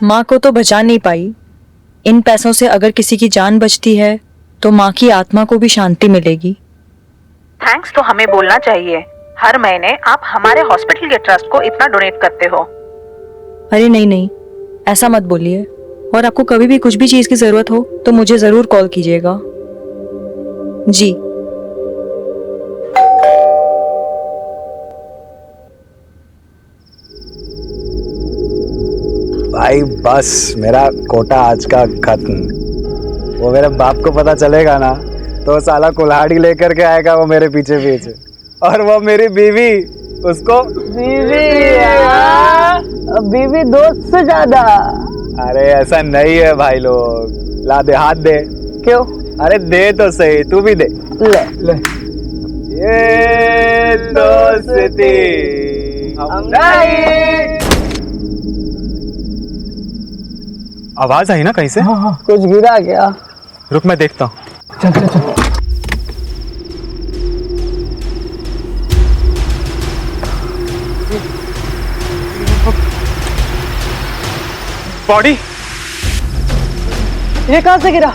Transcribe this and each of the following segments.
माँ को तो बचा नहीं पाई। इन पैसों से अगर किसी की जान बचती है तो माँ की आत्मा को भी शांति मिलेगी। थैंक्स तो हमें बोलना चाहिए। हर महीने आप हमारे हॉस्पिटल के ट्रस्ट को इतना डोनेट करते हो। अरे नहीं नहीं, ऐसा मत बोलिए। और आपको कभी भी कुछ भी चीज की जरूरत हो तो मुझे जरूर कॉल कीजिएगा। जी। भाई बस मेरा कोटा आज का खत्म। वो मेरे बाप को पता चलेगा ना तो साला कुल्हाड़ी लेकर के आएगा वो मेरे पीछे पीछे। और वो मेरी बीवी, उसको बीवी दोस्त से ज्यादा। अरे ऐसा नहीं है भाई लोग। ला दे, हाथ दे। क्यों? अरे दे तो सही, तू भी दे। ले ले। ये दोस्ती हम नहीं। आवाज आई ना कहीं से? हाँ, कुछ गिरा क्या? रुक मैं देखता हूँ। चल चल चल। बॉडी ये कहाँ से गिरा?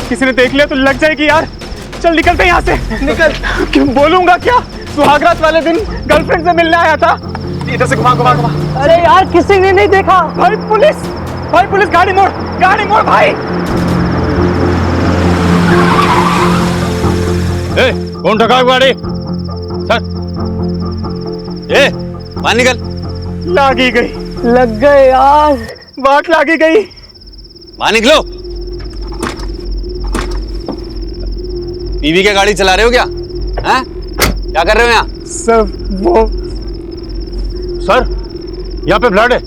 किसी ने देख लिया तो लग जाएगी यार। चल निकलते यहाँ से। निकल। क्यों बोलूंगा क्या? सुहागरात वाले दिन गर्लफ्रेंड से मिलने आया था। इधर से घुमा घुमा घुमा। अरे यार किसी ने नहीं देखा। भाई पुलिस, भाई पुलिस, गाड़ी मोड़, गाड़ी मोड़ भाई। ए, कौन ठगा गाड़ी? सर, ए, बाहर निकल। लागी गई, लग गए यार। बात लागी गई। बाहर निकलो। बीवी की गाड़ी चला रहे हो क्या? हैं? क्या कर रहे हो यहाँ? सर वो सर, यहाँ पे ब्लड है।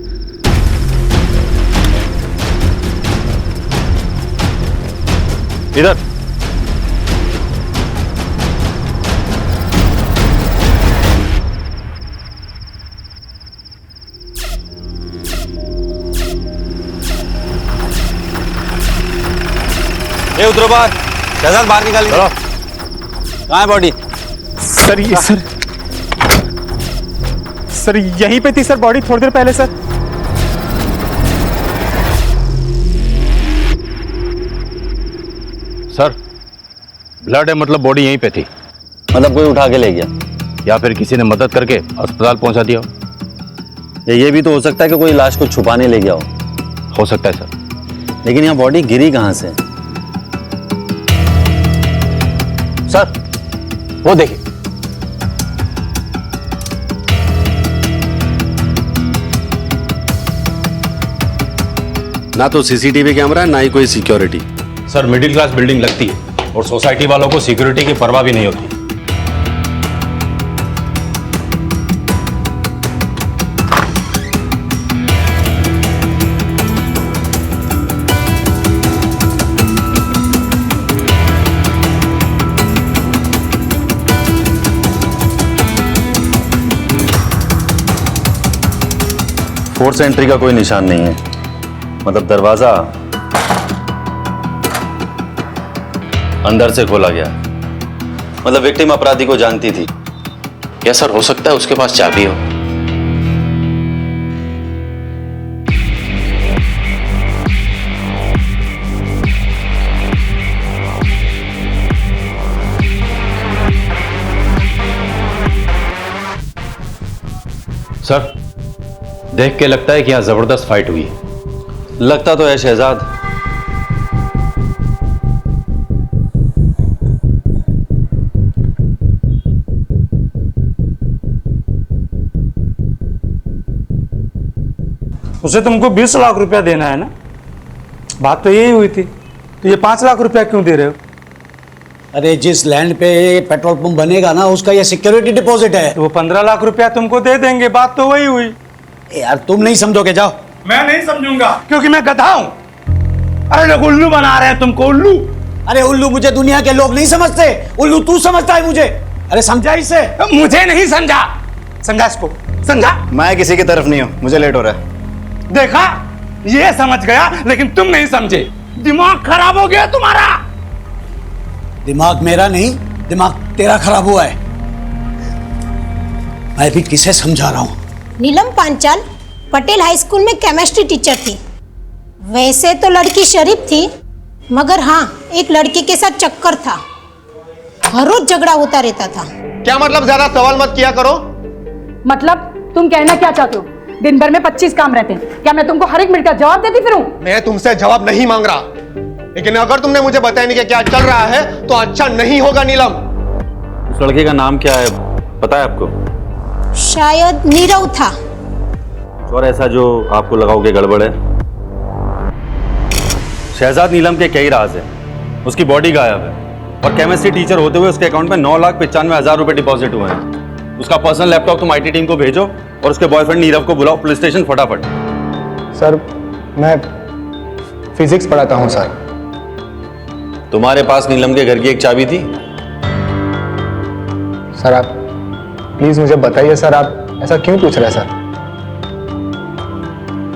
इधर। ये उतरो बाहर। शहजाद बाहर निकालिए। कहाँ है बॉडी? सर, ये सर यहीं पे थी सर बॉडी थोड़ी देर पहले सर। सर, ब्लड है मतलब बॉडी यहीं पे थी। मतलब कोई उठा के ले गया या फिर किसी ने मदद करके अस्पताल पहुंचा दिया हो। या ये भी तो हो सकता है कि कोई लाश को छुपाने ले गया हो सकता है सर। लेकिन यहाँ बॉडी गिरी कहाँ से? सर, वो देखिए। ना तो सीसीटीवी कैमरा है ना ही कोई security. Sir, middle class building लगती है और सोसाइटी वालों को सिक्योरिटी की परवाह भी नहीं होती। फोर्स एंट्री का कोई निशान नहीं है। मतलब दरवाजा अंदर से खोला गया। मतलब विक्टिम अपराधी को जानती थी। या सर हो सकता है उसके पास चाबी हो। सर, देख के लगता है कि यहाँ जबरदस्त फाइट हुई है। लगता तो है शहजाद। उसे तुमको 20 लाख रुपया देना है ना? बात तो यही हुई थी। तो ये 5 लाख रुपया क्यों दे रहे हो? अरे जिस लैंड पे पेट्रोल पंप बनेगा ना उसका ये सिक्योरिटी डिपॉजिट है। तो वो 15 लाख रुपया तुमको दे देंगे। बात तो वही हुई। यार तुम नहीं समझोगे, जाओ। मैं नहीं समझूंगा क्योंकि मैं गधा हूं। अरे लोग उल्लू बना रहे हैं तुमको, उल्लू। अरे उल्लू मुझे दुनिया के लोग नहीं समझते, उल्लू तू समझता है मुझे। अरे समझा इसे। मुझे नहीं समझा। समझा इसको, समझा। मैं किसी की तरफ नहीं हूँ, मुझे लेट हो रहा है। देखा, ये समझ गया लेकिन तुम नहीं समझे। दिमाग खराब हो गया तुम्हारा। दिमाग मेरा नहीं, दिमाग तेरा खराब हुआ है। मैं भी किसे समझा रहा हूं। नीलम पांचाल, पटेल हाई स्कूल में केमिस्ट्री टीचर थी। वैसे तो लड़की शरीफ थी, मगर हाँ, एक लड़के के साथ चक्कर था। हर रोज झगड़ा होता रहता था। क्या मतलब? ज्यादा सवाल मत किया करो। मतलब तुम कहना क्या चाहते हो? दिन भर में 25 काम रहते हैं, क्या मैं तुमको हर एक मिनट का जवाब देती फिरूं? मैं तुमसे जवाब नहीं मांग रहा, लेकिन अगर तुमने मुझे बताया नहीं कि क्या चल रहा है तो अच्छा नहीं होगा नीलम। उस लड़के का नाम क्या है पता है आपको? शायद नीरव था। और ऐसा जो आपको लगा हो कि गड़बड़ है? शहजाद नीलम के कई राज हैं। उसकी बॉडी गायब है और केमिस्ट्री टीचर होते हुए उसके अकाउंट में 9,95,000 रुपए डिपॉजिट हुए हैं। उसका पर्सनल लैपटॉप तुम IT टीम को भेजो और उसके बॉयफ्रेंड नीरव को बुलाओ पुलिस स्टेशन फटाफट। सर मैं फिजिक्स पढ़ाता हूँ सर। तुम्हारे पास नीलम के घर की एक चाबी थी? सर आप प्लीज मुझे बताइए सर, आप ऐसा क्यों पूछ रहे हैं सर?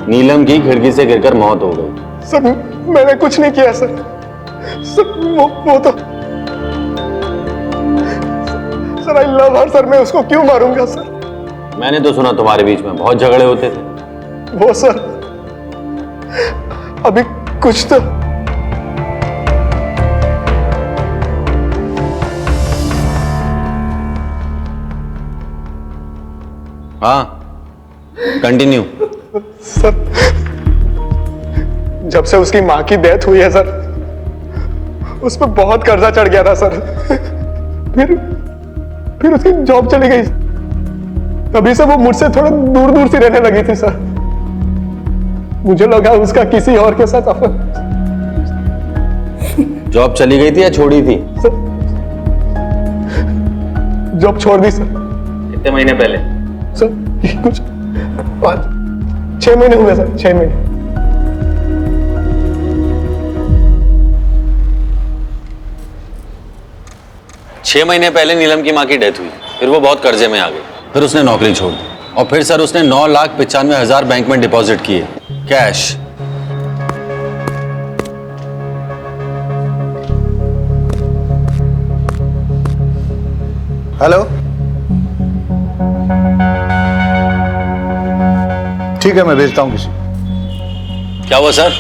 नीलम की खिड़की से गिरकर मौत हो गई। सर मैंने कुछ नहीं किया सर। सर वो तो sir I love her sir, मैं उसको क्यों मारूंगा सर? मैंने तो सुना तुम्हारे बीच में बहुत झगड़े होते थे। वो सर अभी कुछ तो हाँ कंटिन्यू। सर जब से उसकी मां की डेथ हुई है सर, उस पर बहुत कर्जा चढ़ गया था सर। फिर उसकी जॉब चली गई, तभी से वो मुझसे थोड़ा दूर दूर से रहने लगी थी सर। मुझे लगा उसका किसी और के साथ अफेयर। जॉब चली गई थी या छोड़ी थी? सर जॉब छोड़ दी सर। कितने महीने पहले? सर कुछ 6 महीने हुए सर, 6 महीने। छह महीने पहले नीलम की मां की डेथ हुई, फिर वो बहुत कर्जे में आ गई, फिर उसने नौकरी छोड़ दी और फिर सर उसने 9,95,000 बैंक में डिपॉजिट किए कैश। हेलो, ठीक है मैं भेजता हूँ किसी। क्या हुआ सर?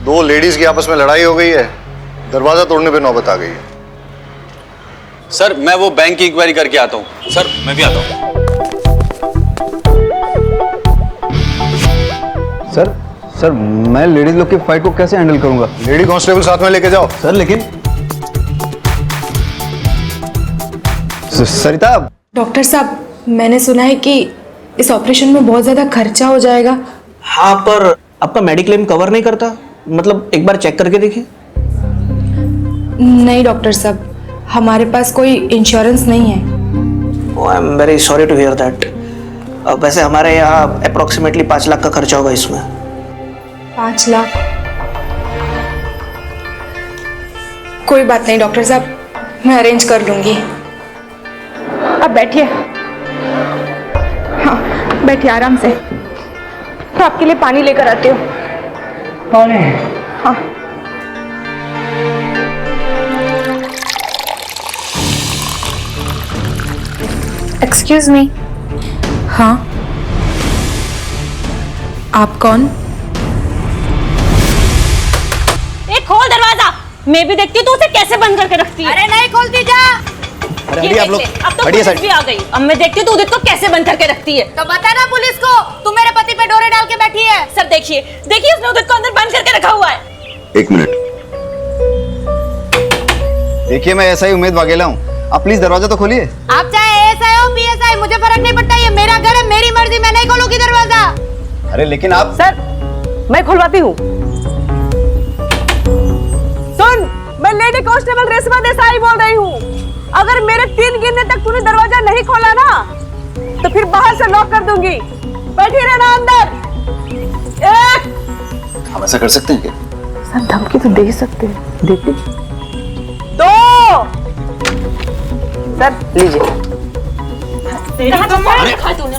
2 लेडीज की आपस में लड़ाई हो गई है, दरवाजा तोड़ने पे नौबत आ गई है। सर मैं वो बैंक की इंक्वायरी करके आता हूँ। सर मैं भी आता हूँ। सर मैं लेडीज लोग की फाइट को कैसे हैंडल करूंगा? लेडी कांस्टेबल साथ में लेके जाओ। सर लेकिन सरिता। डॉक्टर साहब मैंने सुना है कि इस ऑपरेशन में बहुत ज्यादा खर्चा हो जाएगा। हाँ पर आपका मेडिक्लेम कवर नहीं करता, मतलब एक बार चेक करके देखिए। नहीं डॉक्टर साहब, हमारे पास कोई इंश्योरेंस नहीं है। I am very sorry to hear that. वैसे हमारे यहाँ अप्रोक्सीमेटली 5 लाख का खर्चा होगा इसमें। 5 लाख? कोई बात नहीं डॉक्टर साहब, मैं अरेंज कर लूंगी। अब बैठिए। हाँ बैठिए आराम से। तो आपके लिए पानी लेकर आती हूँ। पानी? हाँ। Excuse me. हाँ आप कौन? खोल दरवाजा। मैं भी देखती हूँ तू उसे कैसे बंद करके रखती है। अरे नहीं खोलती जा। अरे आप लोग अब तो पुलिस भी आ गई। अब मैं देखती हूँ तू उदित को कैसे बंद करके रखती है। तो बता ना पुलिस को, तू मेरे पति पे डोरे डाल के बैठी है। सर देखिए देखिए उसने उदित को अंदर बंद करके रखा हुआ है। 1 मिनट। देखिए मैं ऐसा ही उम्मीद वाघेला हूँ, आप प्लीज दरवाजा तो खोलिए। आप चाहे एएसआई हो पीएसआई, मुझे फर्क नहीं पड़ता। ये मेरा घर है, मेरी मर्जी, मैं नहीं खोलूंगी दरवाजा। अरे लेकिन आप। सर मैं खुलवाती हूँ। सुन, मैं लेडी कांस्टेबल रेशमा देसाई बोल रही हूँ। अगर मेरे 3 गिनने तक तूने दरवाजा नहीं खोला ना तो फिर बाहर से लॉक कर दूंगी। बैठी रहना अंदर। 1। हम ऐसा कर सकते हैं क्या? सर धमकी तो दे ही सकते हैं, देते। 2। सर लीजिए।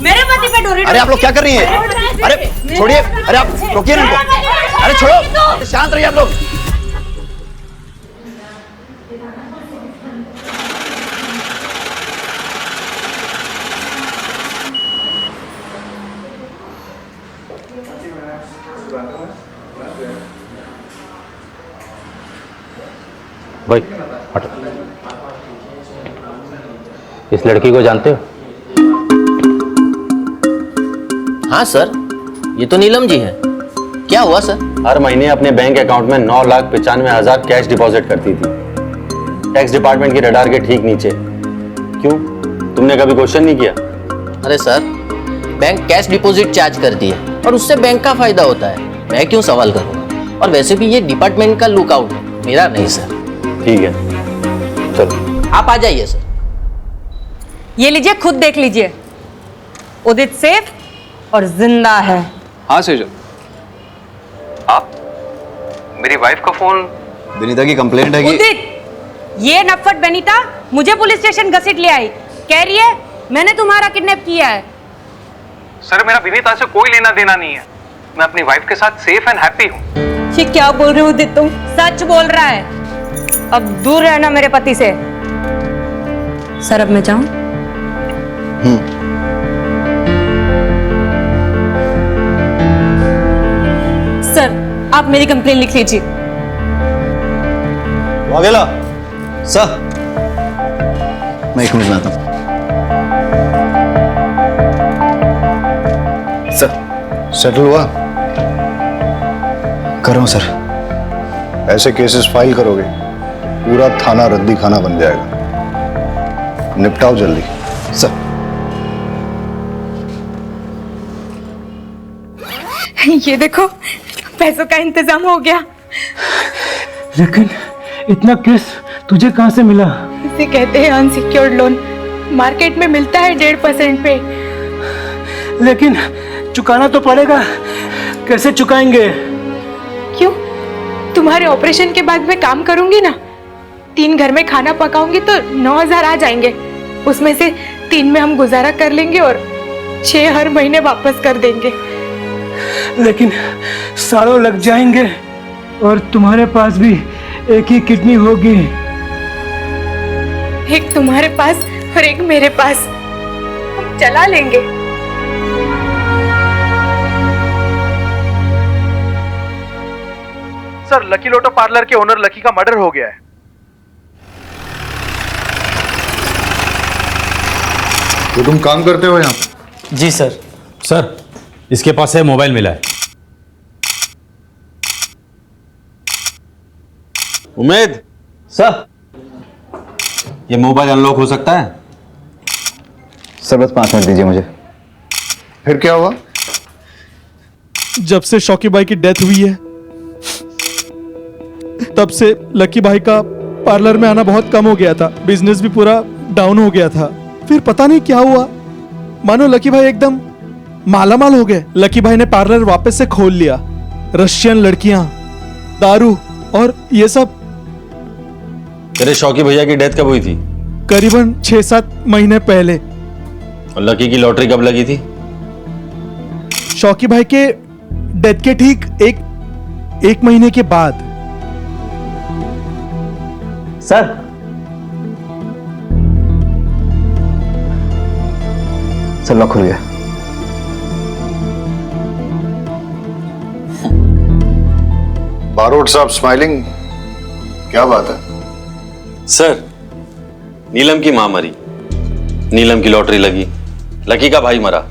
मेरे पति पे डोरे। अरे आप लोग क्या कर रही हैं? अरे छोड़िए, अरे आप रोकिए ना इनको। अरे छोड़ो, शांत रहिए आप लोग। भाई हटो। इस लड़की को जानते हो? हाँ सर, ये तो नीलम जी है। क्या हुआ सर? हर महीने अपने बैंक अकाउंट में 9,95,000 कैश डिपॉजिट करती थी, टैक्स डिपार्टमेंट की रडार के ठीक नीचे। क्यों, तुमने कभी क्वेश्चन नहीं किया? अरे sir, bank cash deposit charge करती है और उससे बैंक का फायदा होता है, मैं क्यों सवाल करूँगा? और वैसे भी ये डिपार्टमेंट का लुकआउट है, मेरा नहीं सर। ठीक है, चलो आप आ जाइए सर। ये लीजिए, खुद देख लीजिए। उदित सेफ और जिंदा है। हाँ सेजल, आप मेरी वाइफ का फोन। विनीता की कंप्लेंट है कि उदित, ये नफट बनीता मुझे पुलिस स्टेशन घसीट ले आई, कह रही है मैंने तुम्हारा किडनैप किया है। सर मेरा विनीता से कोई लेना देना नहीं है, मैं अपनी वाइफ के साथ सेफ एंड हैप्पी हूँ। ये क्या बोल रहे हो उदित तुम? सच बोल रहा है। अब दूर रहना मेरे पति से। सर अब मैं जाऊं? सर आप मेरी कंप्लेन लिख लीजिए। वाघेला सर, मैं 1 मिनट लाता हूँ। सर सेटल हुआ? कर रहा हूँ सर। ऐसे केसेस फाइल करोगे पूरा थाना रद्दी खाना बन जाएगा, निपटाओ जल्दी। सर ये देखो, पैसों का इंतजाम हो गया। लेकिन इतना केस तुझे कहाँ से मिला? इसे कहते हैं अनसिक्योर्ड लोन। मार्केट में मिलता है 1.5% पे। लेकिन चुकाना तो पड़ेगा, कैसे चुकाएंगे? क्यों? तुम्हारे ऑपरेशन के बाद मैं काम करूंगी ना, 3 घर में खाना पकाऊंगी तो 9,000 आ जाएंगे। उसमें से 3 में हम गुजारा कर लेंगे और 6 हर महीने वापस कर देंगे। लेकिन सालों लग जाएंगे और तुम्हारे पास भी एक ही किडनी होगी। एक तुम्हारे पास और एक मेरे पास, हम चला लेंगे। सर लकी लोटो पार्लर के ओनर लकी का मर्डर हो गया है। तो तुम काम करते हो यहाँ पे? जी सर। सर इसके पास से मोबाइल मिला है। उमेद सर, ये मोबाइल अनलॉक हो सकता है? सर बस 5 मिनट दीजिए मुझे। फिर क्या हुआ? जब से शौकी भाई की डेथ हुई है तब से लकी भाई का पार्लर में आना बहुत कम हो गया था, बिजनेस भी पूरा डाउन हो गया था। फिर पता नहीं क्या हुआ, मानो लकी भाई एकदम मालामाल हो गए। लकी भाई ने पार्लर वापस से खोल लिया। रशियन लड़कियां, दारू और ये सब। तेरे शौकी भैया की डेथ कब हुई थी? करीबन 6-7 महीने पहले। और लकी की लॉटरी कब लगी थी? शौकी भाई के डेथ के ठीक एक महीने के बाद। सर सर लॉक खुल गया। बारोट साहब स्माइलिंग, क्या बात है? सर नीलम की मां मरी, नीलम की लॉटरी लगी, लकी का भाई मरा,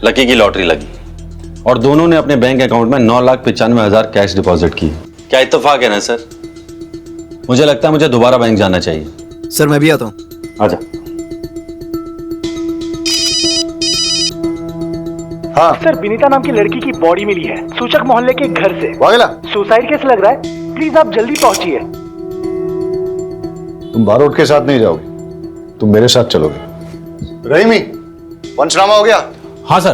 लकी की लॉटरी लगी और दोनों ने अपने बैंक अकाउंट में 9,95,000 कैश डिपॉजिट की। क्या इत्तेफाक है ना सर? मुझे लगता है मुझे दोबारा बैंक जाना चाहिए। सर मैं भी आता हूँ। आजा। हाँ सर, विनीता नाम की लड़की की बॉडी मिली है सूचक मोहल्ले के घर से। वाघेला, सुसाइड केस लग रहा है, प्लीज आप जल्दी पहुंचिए। तुम बारोट के साथ नहीं जाओगे, तुम मेरे साथ चलोगे। रहीमी, पंचनामा हो गया? हाँ सर।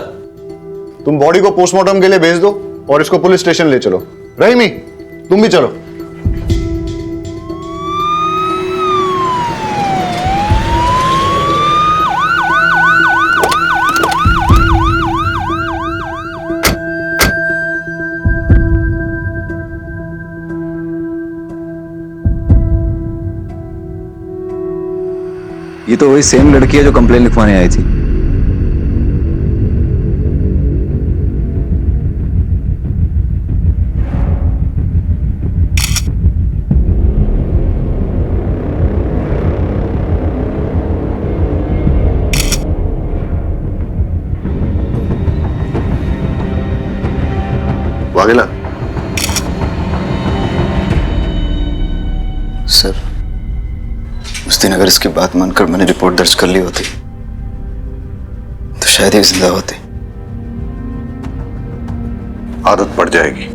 तुम बॉडी को पोस्टमार्टम के लिए भेज दो और इसको पुलिस स्टेशन ले चलो। रहीमी तुम भी चलो। ये तो वही सेम लड़की है जो कंप्लेन लिखवाने आई थी। वागेला सर, उस दिन अगर इसकी बात मानकर मैंने रिपोर्ट दर्ज कर ली होती तो शायद ये जिंदा होती। आदत पड़ जाएगी।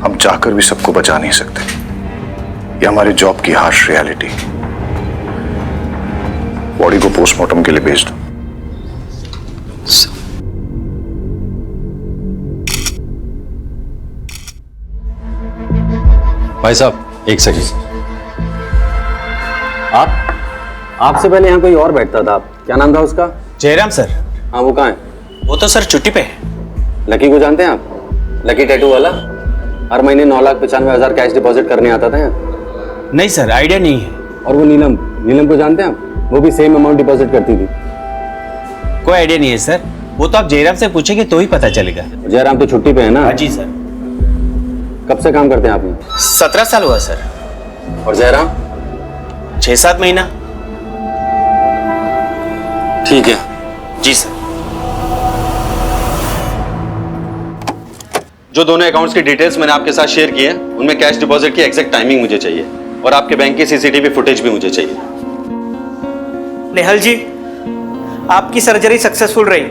हम चाहकर भी सबको बचा नहीं सकते। ये हमारे जॉब की हार्श रियलिटी। बॉडी को पोस्टमार्टम के लिए भेज दो। भाई साहब एक सेकंड। आपसे पहले यहाँ कोई और बैठता था, क्या नाम था उसका? जयराम सर। हाँ, वो कहाँ है? वो तो सर छुट्टी पे है। लकी को जानते हैं आप? लकी टैटू वाला, हर महीने 9,95,000 कैश डिपॉजिट करने आता था यहाँ। नहीं सर, आइडिया नहीं है। और वो नीलम को जानते हैं आप? वो भी सेम अमाउंट डिपॉजिट करती थी। कोई आइडिया नहीं है सर, वो तो आप जयराम से पूछेंगे तो ही पता चलेगा। जयराम तो छुट्टी पे है ना? जी सर। कब से काम करते हैं आप? 17 साल हुआ सर। और जयराम? 6-7 महीना। ठीक है। जी सर। जो दोनों अकाउंट्स की डिटेल्स मैंने आपके साथ शेयर की है, उनमें कैश डिपॉजिट की एग्जैक्ट टाइमिंग मुझे चाहिए और आपके बैंक की सीसीटीवी फुटेज भी मुझे चाहिए। नेहल जी, आपकी सर्जरी सक्सेसफुल रही।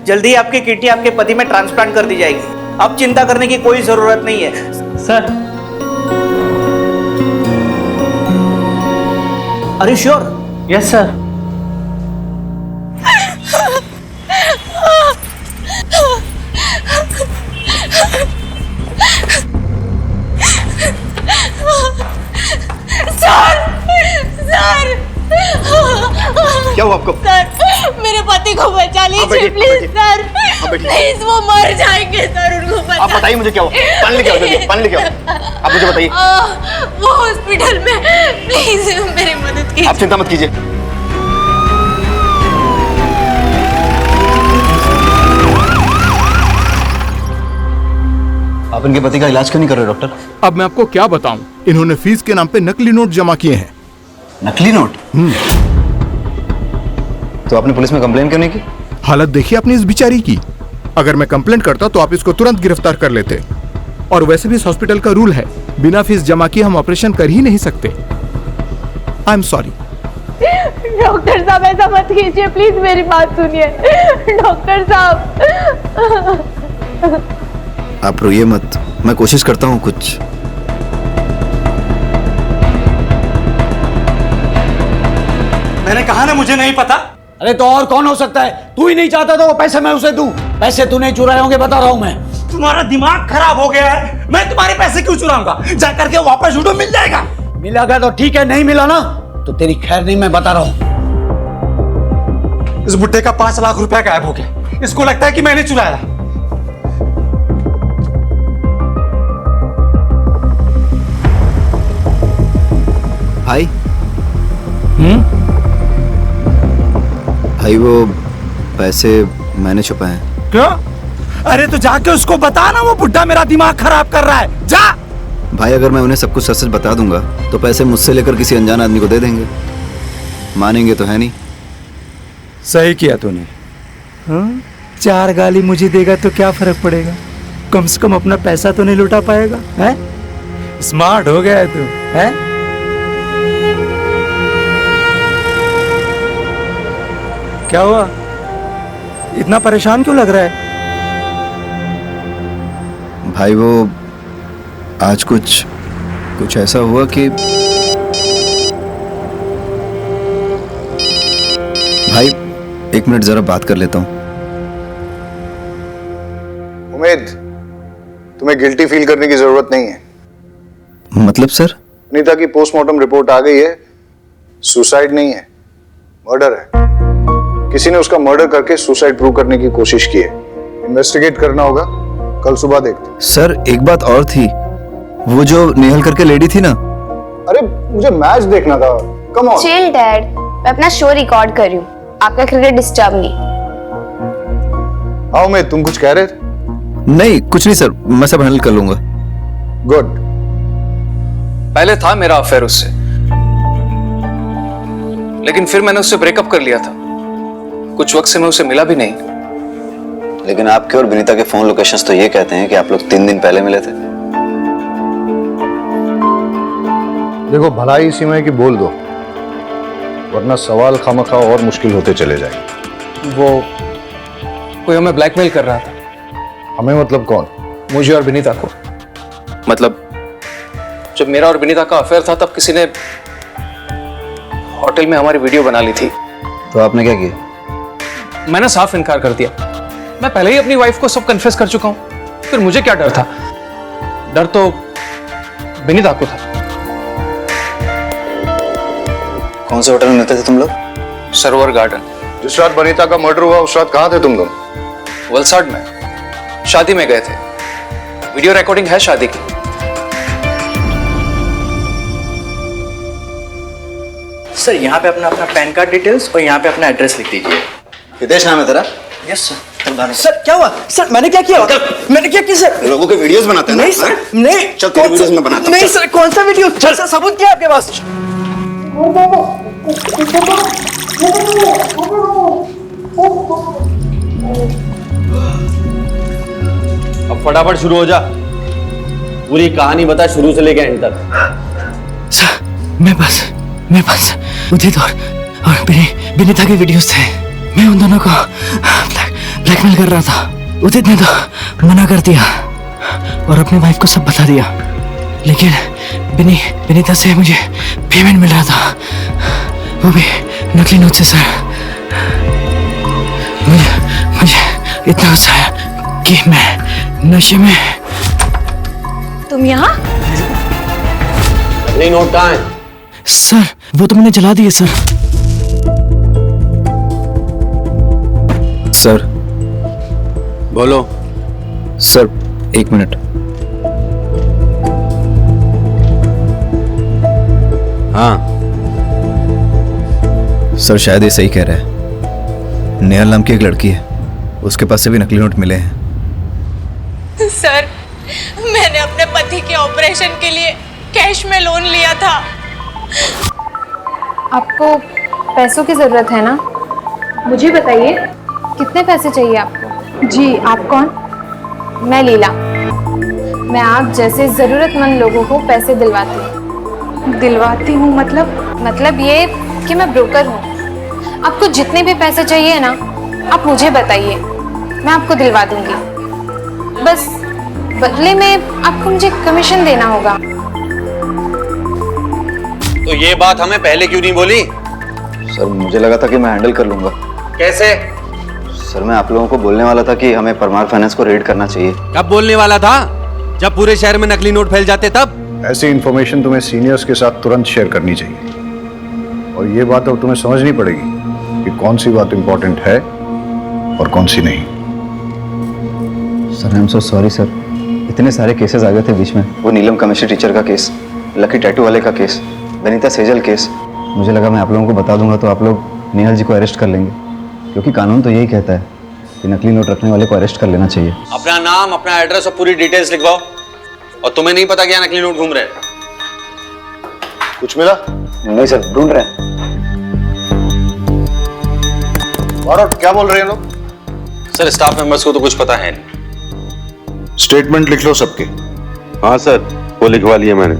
जल्दी ही आपकी किडनी आपके पति में ट्रांसप्लांट कर दी जाएगी। अब चिंता करने की कोई जरूरत नहीं है sir. Are you sure? Yes sir. क्या हुआ आपको? सर, मेरे पति को बचा लीजिए प्लीज सर। प्लीज, वो मर जाएंगे सर, उनको बचा। आप बताइए मुझे क्या हुआ? पानी लेके आओ जल्दी, पानी लेके आओ। आप मुझे बताइए। वो हॉस्पिटल में, प्लीज मेरी मदद कीजिए। आप चिंता मत कीजिए। आप इनके पति का इलाज क्यों नहीं कर रहे डॉक्टर? अब मैं आपको क्या बताऊं, इन्होंने फीस के नाम पे नकली नोट जमा किए हैं। नकली नोट? तो आपने पुलिस में कंप्लेन क्यों नहीं की? हालत देखिए आपने इस बिचारी की। अगर मैं कंप्लेंट करता तो आप इसको तुरंत गिरफ्तार कर लेते। और वैसे भी इस हॉस्पिटल का रूल है, बिना फीस जमा किए हम ऑपरेशन कर ही नहीं सकते। I am sorry. डॉक्टर साहब, ऐसा मत कीजिए प्लीज, मेरी बात सुनिए डॉक्टर साहब। आप रोइए मत, मैं कोशिश करता हूँ कुछ। मैंने कहा ना मुझे नहीं पता। अरे तो और कौन हो सकता है? तू ही नहीं चाहता तो वो पैसे मैं उसे दूं। पैसे तूने चुराए होंगे, बता रहा हूं मैं। तुम्हारा दिमाग खराब हो गया है। मैं तुम्हारे पैसे क्यों चुराऊंगा? जा करके वापस उठो, मिल जाएगा। मिलेगा तो ठीक है, नहीं मिला ना तो तेरी खैर नहीं, मैं बता रहा हूं। इस बुड्ढे का 5 लाख रुपया गायब हो गया। इसको लगता है कि मैंने चुराया। भाई भाई, वो पैसे मैंने छुपाए हैं। क्यों? अरे तो जाके उसको बता ना, वो बुड्ढा मेरा दिमाग खराब कर रहा है। जा। भाई, अगर मैं उन्हें सब कुछ सच सच बता दूंगा तो पैसे मुझसे लेकर किसी अनजान आदमी को दे देंगे। मानेंगे तो है नहीं। सही किया तूने। 4 गाली मुझे देगा तो क्या फर्क पड़ेगा? कम से कम अपना पैसा तो नहीं लुटा पाएगा। हैं? स्मार्ट हो गया है तू, हैं? क्या हुआ? इतना परेशान क्यों लग रहा है? भाई, वो आज कुछ ऐसा हुआ कि भाई 1 मिनट जरा बात कर लेता हूं। उम्मीद, तुम्हें गिल्टी फील करने की जरूरत नहीं है। मतलब सर? अनीता की पोस्टमार्टम रिपोर्ट आ गई है। सुसाइड नहीं है, मर्डर है। किसी ने उसका मर्डर करके सुसाइड प्रूव करने की कोशिश की है। इन्वेस्टिगेट करना होगा, कल सुबह देखते। सर, एक बात और थी, वो जो नेहल करके लेडी थी ना। अरे मुझे मैच देखना था। Come on. चिल डैड, मैं अपना शो रिकॉर्ड कर रही हूँ, आपका क्रिकेट डिस्टर्ब नहीं। हाँ उमेद, तुम कुछ कह रहे थे? नहीं, कुछ नहीं सर, मैं सब हैंडल कर लूंगा। गुड। पहले था मेरा अफेयर उससे, लेकिन फिर मैंने उससे ब्रेकअप कर लिया था। कुछ वक्त से मैं उसे मिला भी नहीं। लेकिन आपके और विनीता के फोन लोकेशंस तो ये कहते हैं कि आप लोग 3 दिन पहले मिले थे। देखो भलाई इसी में कि बोल दो, वरना सवाल खामखा और मुश्किल होते चले जाएंगे। वो कोई हमें ब्लैकमेल कर रहा था। हमें मतलब कौन? मुझे और विनीता को। मतलब जब मेरा और विनीता का अफेयर था तब किसी ने होटल में हमारी वीडियो बना ली थी। तो आपने क्या किया? मैंने साफ इनकार कर दिया। मैं पहले ही अपनी वाइफ को सब कन्फेस कर चुका हूं, फिर मुझे क्या डर था? डर तो विनीता को था। कौन से होटल में मिलते थे तुम लोग? सरोवर गार्डन। जिस रात वनिता का मर्डर हुआ उस रात कहाँ थे तुम लोग? वलसाड में शादी में गए थे। वीडियो रिकॉर्डिंग है शादी की। सर यहाँ पे अपना पैन कार्ड डिटेल्स और यहाँ पे अपना एड्रेस लिख दीजिए। हितेश नाम है तेरा? Yes sir. सर क्या हुआ? सर मैंने क्या किया? मैंने क्या किया सर? लोगों के वीडियोस बनाते हैं ना? नहीं सर, नहीं। चल तेरे वीडियोस में बनाता हूं। नहीं सर, कौन सा वीडियो? सर सबूत क्या है आपके पास? अब फटाफट शुरू हो जा, पूरी कहानी बता शुरू से लेकर एंड तक। सर मेरे पास उदित और विनीता के वीडियोस थे। मैं उन दोनों को ब्लैकमेल कर रहा था। उदित ने तो मना कर दिया और अपनी वाइफ को सब बता दिया, लेकिन विनीता से मुझे पेमेंट मिल रहा था, वो भी नकली नोट से। सर मुझे इतना गुस्सा आया कि मैं नशे में। तुम यहाँ? नकली नोट कहाँ है? सर वो तो मैंने जला दिए सर। सर बोलो। Sir 1 minute. हाँ सर शायद ये सही कह रहा है। नेहा नाम की एक लड़की है, उसके पास से भी नकली नोट मिले हैं। सर मैंने अपने पति के ऑपरेशन के लिए कैश में लोन लिया था। आपको पैसों की ज़रूरत है ना? मुझे बताइए कितने पैसे चाहिए आपको? जी आप कौन? मैं लीला। मैं आप जैसे ज़रूरतमंद लोगों को पैसे दिलवाती हूँ। दिलवाती हूँ मतलब ये कि मैं ब्रोकर हूँ। आपको जितने भी पैसे चाहिए ना, आप मुझे बताइए, मैं आपको दिलवा दूंगी। बस बदले में आपको मुझे कमीशन देना होगा। तो ये बात हमें पहले क्यों नहीं बोली? सर मुझे लगा था कि मैं हैंडल कर लूंगा। कैसे? सर मैं आप लोगों को बोलने वाला था कि हमें परमार फाइनेंस को रेड करना चाहिए। कब बोलने वाला था? जब पूरे शहर में नकली नोट फैल जाते तब। ऐसी इंफॉर्मेशन तुम्हें सीनियर्स के साथ तुरंत शेयर करनी चाहिए, और ये बात अब तुम्हें समझनी पड़ेगी कि कौन सी बात इंपॉर्टेंट है और कौन सी नहीं। Sir I am so sorry sir, इतने सारे केसेस आ गए थे बीच में। वो नीलम केमिस्ट्री टीचर का केस, लकी टैटू वाले का केस, वनिता सेजल केस। मुझे लगा मैं आप लोगों को बता दूंगा तो आप लोग नेहल जी को अरेस्ट कर लेंगे, क्योंकि कानून तो यही कहता है कि नकली नोट रखने वाले को अरेस्ट कर लेना चाहिए। अपना नाम, अपना एड्रेस और पूरी डिटेल्स लिखवाओ। और तुम्हें नहीं पता क्या नकली नोट घूम रहे हैं? कुछ मिला? नहीं सर, ढूंढ रहे हैं। और क्या बोल रहे हैं लोग? सर स्टाफ मेंबर्स को तो कुछ पता है नहीं। स्टेटमेंट लिख लो सबके। हाँ सर, वो लिखवा लिया मैंने।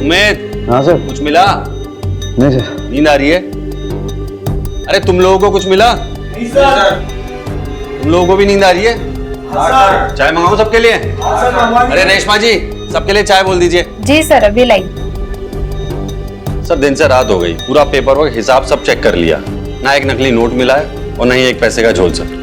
उमेद। हाँ सर। कुछ मिला? नहीं सर। नींद आ रही है? अरे तुम लोगों को कुछ मिला? नहीं सर। तुम लोगों को भी नींद आ रही है? हाँ सर। चाय मंगाऊं सबके लिए? हाँ सर, अरे रेशमा जी, सबके लिए चाय बोल दीजिए। जी सर अभी लाई। सर दिन से रात हो गई, पूरा पेपर वर्क हिसाब सब चेक कर लिया, ना एक नकली नोट मिला है और ना ही एक पैसे का झोल। Sir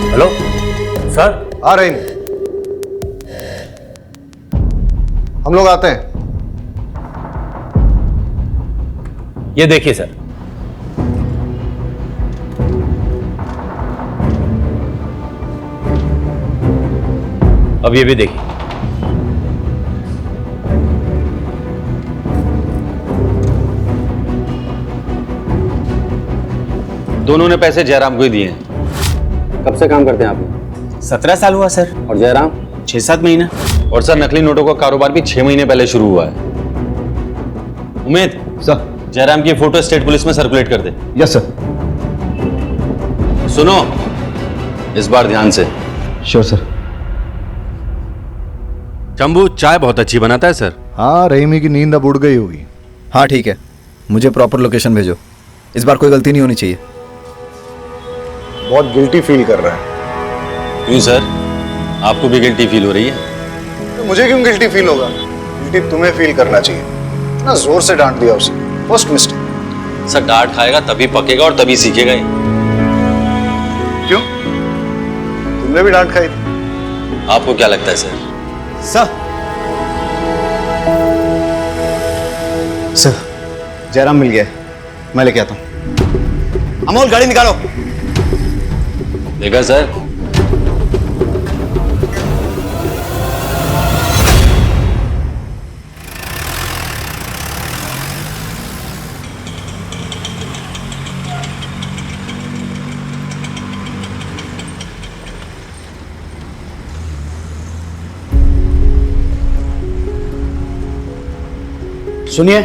hello sir. आ रहे हैं, हम लोग आते हैं। ये देखिए सर, अब ये भी देखिए। दोनों ने पैसे जयराम को ही दिए हैं। कब से काम करते हैं आप? 17 साल हुआ सर। और जयराम? 6-7 महीना। और सर नकली नोटों का कारोबार भी 6 महीने पहले शुरू हुआ है। उमेद सर, जयराम की फोटो स्टेट पुलिस में सर्कुलेट कर दे। Yes sir. सुनो, इस बार ध्यान से। Sure sir. शंभू चाय बहुत अच्छी बनाता है सर। हाँ, रहीमी की नींद अब उड़ गई होगी। हाँ ठीक है, मुझे प्रॉपर लोकेशन भेजो। इस बार कोई गलती नहीं होनी चाहिए। बहुत गिल्टी फील कर रहा है। क्यों सर, आपको भी गिल्टी फील हो रही है? तो मुझे क्यों गिल्टी फील होगा? गिल्टी तुम्हें फील करना चाहिए। इतना जोर से डांट दिया उसे। First mistake. सर डांट खाएगा तभी पकेगा और तभी सीखेगा ही। क्यों? तुमने भी डांट खाई थी। आपको क्या लगता है सर? सर, जयराम मिल गया है, मैं लेके आता हूँ। अमोल गाड़ी निकालो। देखा सर, सुनिए,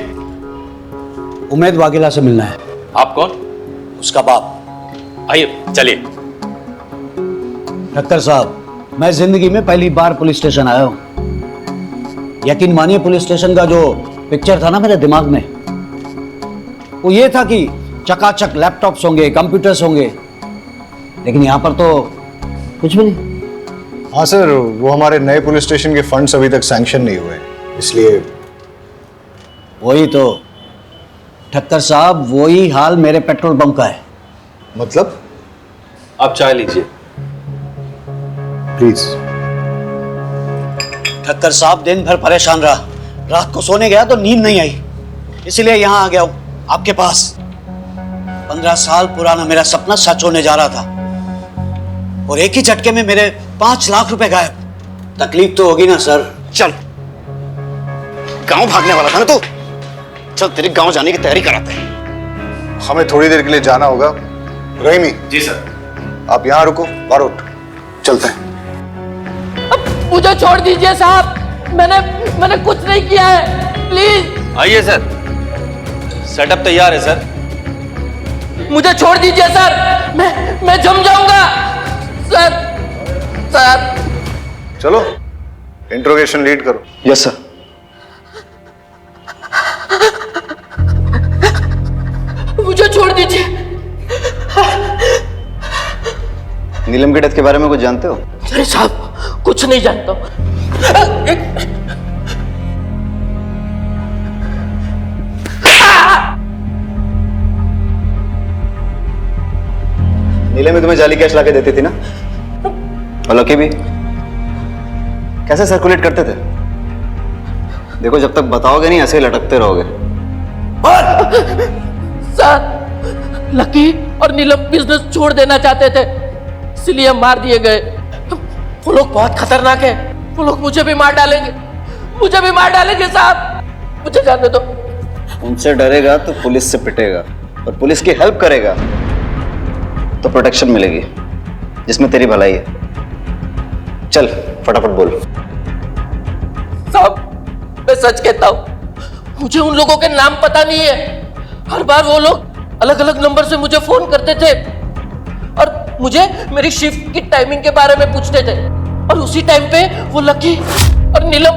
उमेद वाघेला से मिलना है। आप कौन? उसका बाप। आइए चलिए। डॉक्टर साहब, मैं जिंदगी में पहली बार पुलिस स्टेशन आया हूं। यकीन मानिए, पुलिस स्टेशन का जो पिक्चर था ना मेरे दिमाग में, वो ये था कि चकाचक लैपटॉप्स होंगे, कंप्यूटर्स होंगे, लेकिन यहां पर तो कुछ भी नहीं। हाँ सर, वो हमारे नए पुलिस स्टेशन के फंड्स अभी तक सैंक्शन नहीं हुए, इसलिए। वही तो ठक्कर साहब, वही हाल मेरे पेट्रोल पंप का है। मतलब? आप चाय लीजिए प्लीज। ठक्कर साहब, दिन भर परेशान रहा, रात को सोने गया तो नींद नहीं आई, इसलिए यहां आ गया हूं आपके पास। 15 साल पुराना मेरा सपना सच होने जा रहा था, और एक ही झटके में मेरे 5 लाख रुपए गायब। तकलीफ तो होगी ना सर। चल, गांव भागने वाला था ना तू? चल तेरी गांव जाने की तैयारी कराते हैं। हमें थोड़ी देर के लिए जाना होगा। रहीमी। जी सर। आप यहाँ रुको, बारूद चलते हैं। मुझे छोड़ दीजिए साहब, मैंने कुछ नहीं किया है, प्लीज। आइए सर, सेटअप तैयार है सर। मुझे छोड़ दीजिए सर, मैं जम जाऊंगा सर। चलो, इंट्रोगेशन लीड करो। Yes sir. मुझे छोड़ दीजिए। नीलम के डेथ के बारे में कुछ जानते हो? नहीं साहब, कुछ नहीं जानता। नीलम में तुम्हें जाली कैश लाके देती थी ना? और लकी भी कैसे सर्कुलेट करते थे? देखो, जब तक बताओगे नहीं ऐसे ही लटकते रहोगे। सर, लकी और नीलम बिजनेस छोड़ देना चाहते थे, इसलिए मार दिए गए। वो लोग बहुत खतरनाक है, वो लोग मुझे भी मार डालेंगे साहब, मुझे जाने दो। उनसे डरेगा तो पुलिस से पिटेगा, और पुलिस की हेल्प करेगा तो प्रोटेक्शन मिलेगी, जिसमें तेरी भलाई है। चल फटाफट बोल। साहब, मैं सच कहता हूं, मुझे उन लोगों के नाम पता नहीं है। हर बार वो लोग अलग अलग नंबर से मुझे फोन करते थे और मुझे मेरी शिफ्ट की टाइमिंग के बारे में पूछते थे, और उसी टाइम पे वो लकी और नीलम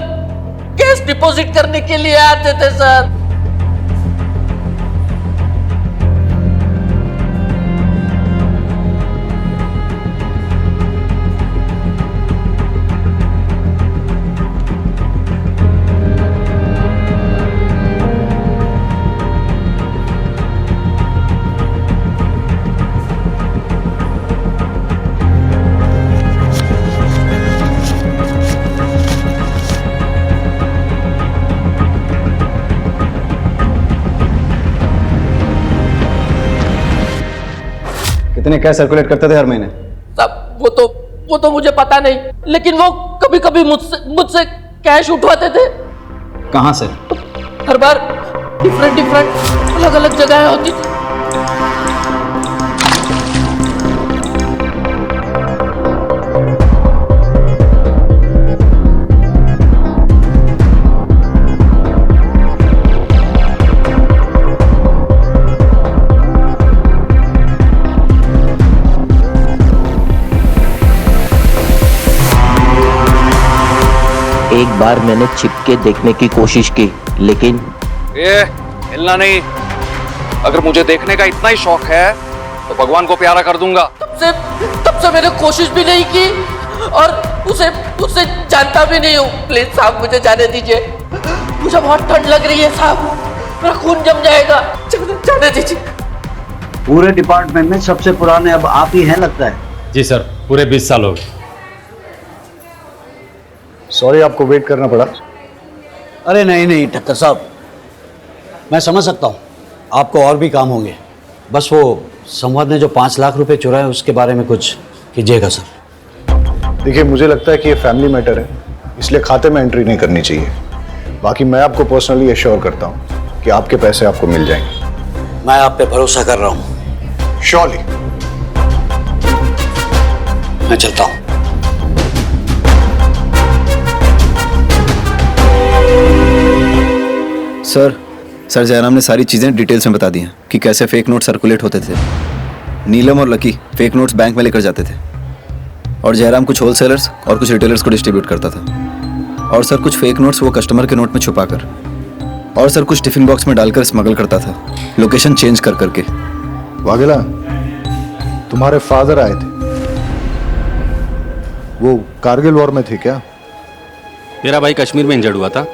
कैश डिपॉजिट करने के लिए आते थे सर। कितने कैश सर्कुलेट करते थे हर महीने? साहब, वो तो मुझे पता नहीं, लेकिन वो कभी कभी मुझसे कैश उठवाते थे। कहां से? हर बार डिफरेंट अलग अलग जगह होती थी। एक बार मैंने छिपके देखने की कोशिश की, लेकिन ये हिलना नहीं। अगर मुझे देखने का इतना ही शौक है तो भगवान को प्यारा कर दूंगा। तब से मैंने कोशिश भी नहीं की और उसे जानता भी नहीं हूँ। प्लीज साहब मुझे जाने दीजिए, मुझे बहुत ठंड लग रही है साहब, मेरा खून जम जाएगा, जाने दीजिए। पूरे डिपार्टमेंट में सबसे पुराने अब आप ही हैं लगता है। जी सर, पूरे 20 साल हो गए। सॉरी आपको वेट करना पड़ा। अरे नहीं ठक्कर साहब, मैं समझ सकता हूँ आपको और भी काम होंगे। बस वो संवाद ने जो 5 लाख रुपए चुराए उसके बारे में कुछ कीजिएगा सर। देखिए, मुझे लगता है कि ये फैमिली मैटर है, इसलिए खाते में एंट्री नहीं करनी चाहिए। बाकी मैं आपको पर्सनली एश्योर करता हूँ कि आपके पैसे आपको मिल जाएंगे। मैं आप पे भरोसा कर रहा हूँ। श्योरली। मैं चलता हूँ। सर जयराम ने सारी चीज़ें डिटेल्स में बता दी हैं कि कैसे फेक नोट सर्कुलेट होते थे। नीलम और लकी फेक नोट्स बैंक में लेकर जाते थे और जयराम कुछ होलसेलर्स और कुछ रिटेलर्स को डिस्ट्रीब्यूट करता था। और सर कुछ फेक नोट्स वो कस्टमर के नोट में छुपाकर, और सर कुछ टिफिन बॉक्स में डालकर स्मगल करता था, लोकेशन चेंज कर करके। वाघेला, तुम्हारे फादर आए थे, वो कारगिल वॉर में थे क्या? तेरा भाई कश्मीर में इंजर्ड हुआ था।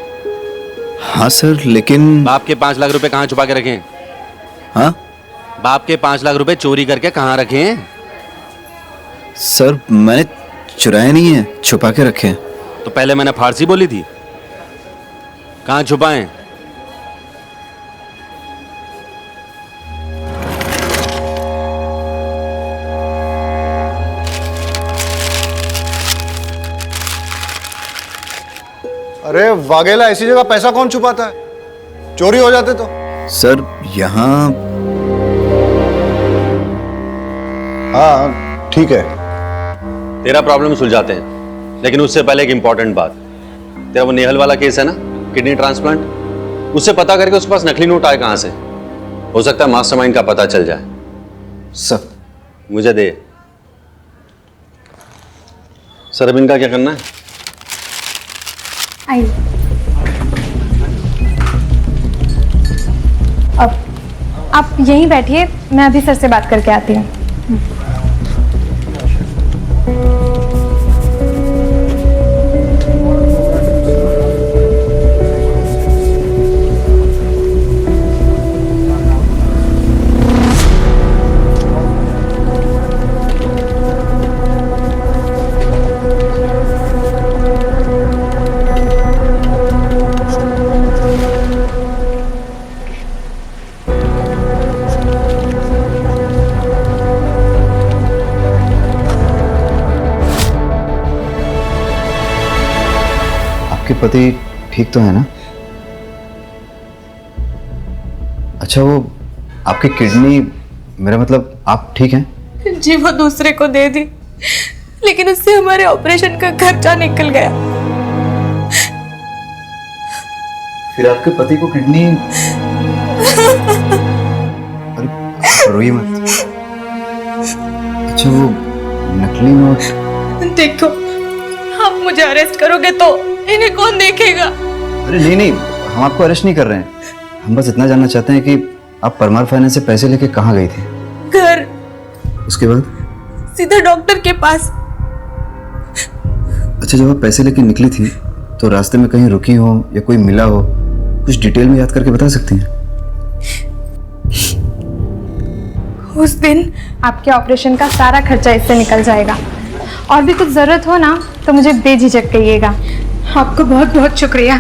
हाँ सर, लेकिन बाप के 5 लाख रुपए कहाँ छुपा के रखे हैं? हाँ, बाप के 5 लाख रुपए चोरी करके कहाँ रखे हैं? सर मैंने चुराए नहीं है, छुपा के रखे हैं। तो पहले मैंने फारसी बोली थी, कहाँ छुपाए? अरे वाघेला, ऐसी जगह पैसा कौन छुपाता है? चोरी हो जाते तो। सर यहाँ, हाँ ठीक है, तेरा प्रॉब्लम सुलझाते हैं, लेकिन उससे पहले एक इंपॉर्टेंट बात। तेरा वो नेहल वाला केस है ना, किडनी ट्रांसप्लांट, उससे पता करके उसके पास नकली नोट आए कहां से। हो सकता है मास्टरमाइंड का पता चल जाए। सर मुझे दे। सर अब इनका क्या करना है? आइए। अब आप यहीं बैठिए, मैं अभी सर से बात करके आती हूँ। पति ठीक तो है ना? अच्छा, वो आपकी किडनी, मेरा मतलब आप ठीक हैं? जी वो दूसरे को दे दी, लेकिन उससे हमारे ऑपरेशन का खर्चा निकल गया। फिर आपके पति को किडनी, अरे रोइए मत। अच्छा, वो नकली नोट। देखो, आप मुझे अरेस्ट करोगे तो इन्हें कौन देखेगा? अरे नहीं, हम आपको अरेस्ट नहीं कर रहे हैं। हम बस इतना जानना चाहते हैं कि आप परमार फाइनेंस से पैसे लेके कहाँ गई थी? घर। उसके बाद? सीधा डॉक्टर के पास। अच्छा, जब आप पैसे लेके निकली थी तो रास्ते में कहीं रुकी हो या कोई मिला हो, कुछ डिटेल में याद करके बता सकती हैं? उस दिन आपके ऑपरेशन का सारा खर्चा इससे निकल जाएगा, और भी कुछ जरूरत हो ना तो मुझे बेझिझक कहिएगा। आपको बहुत बहुत शुक्रिया।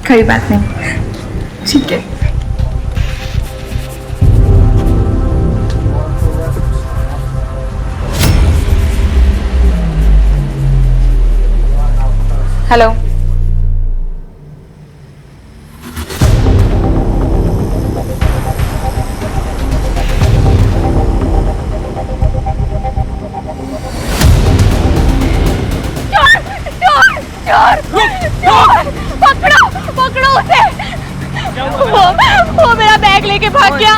कोई बात नहीं, ठीक है। हेलो, पकड़ो उसे। वो मेरा बैग लेके भाग गया।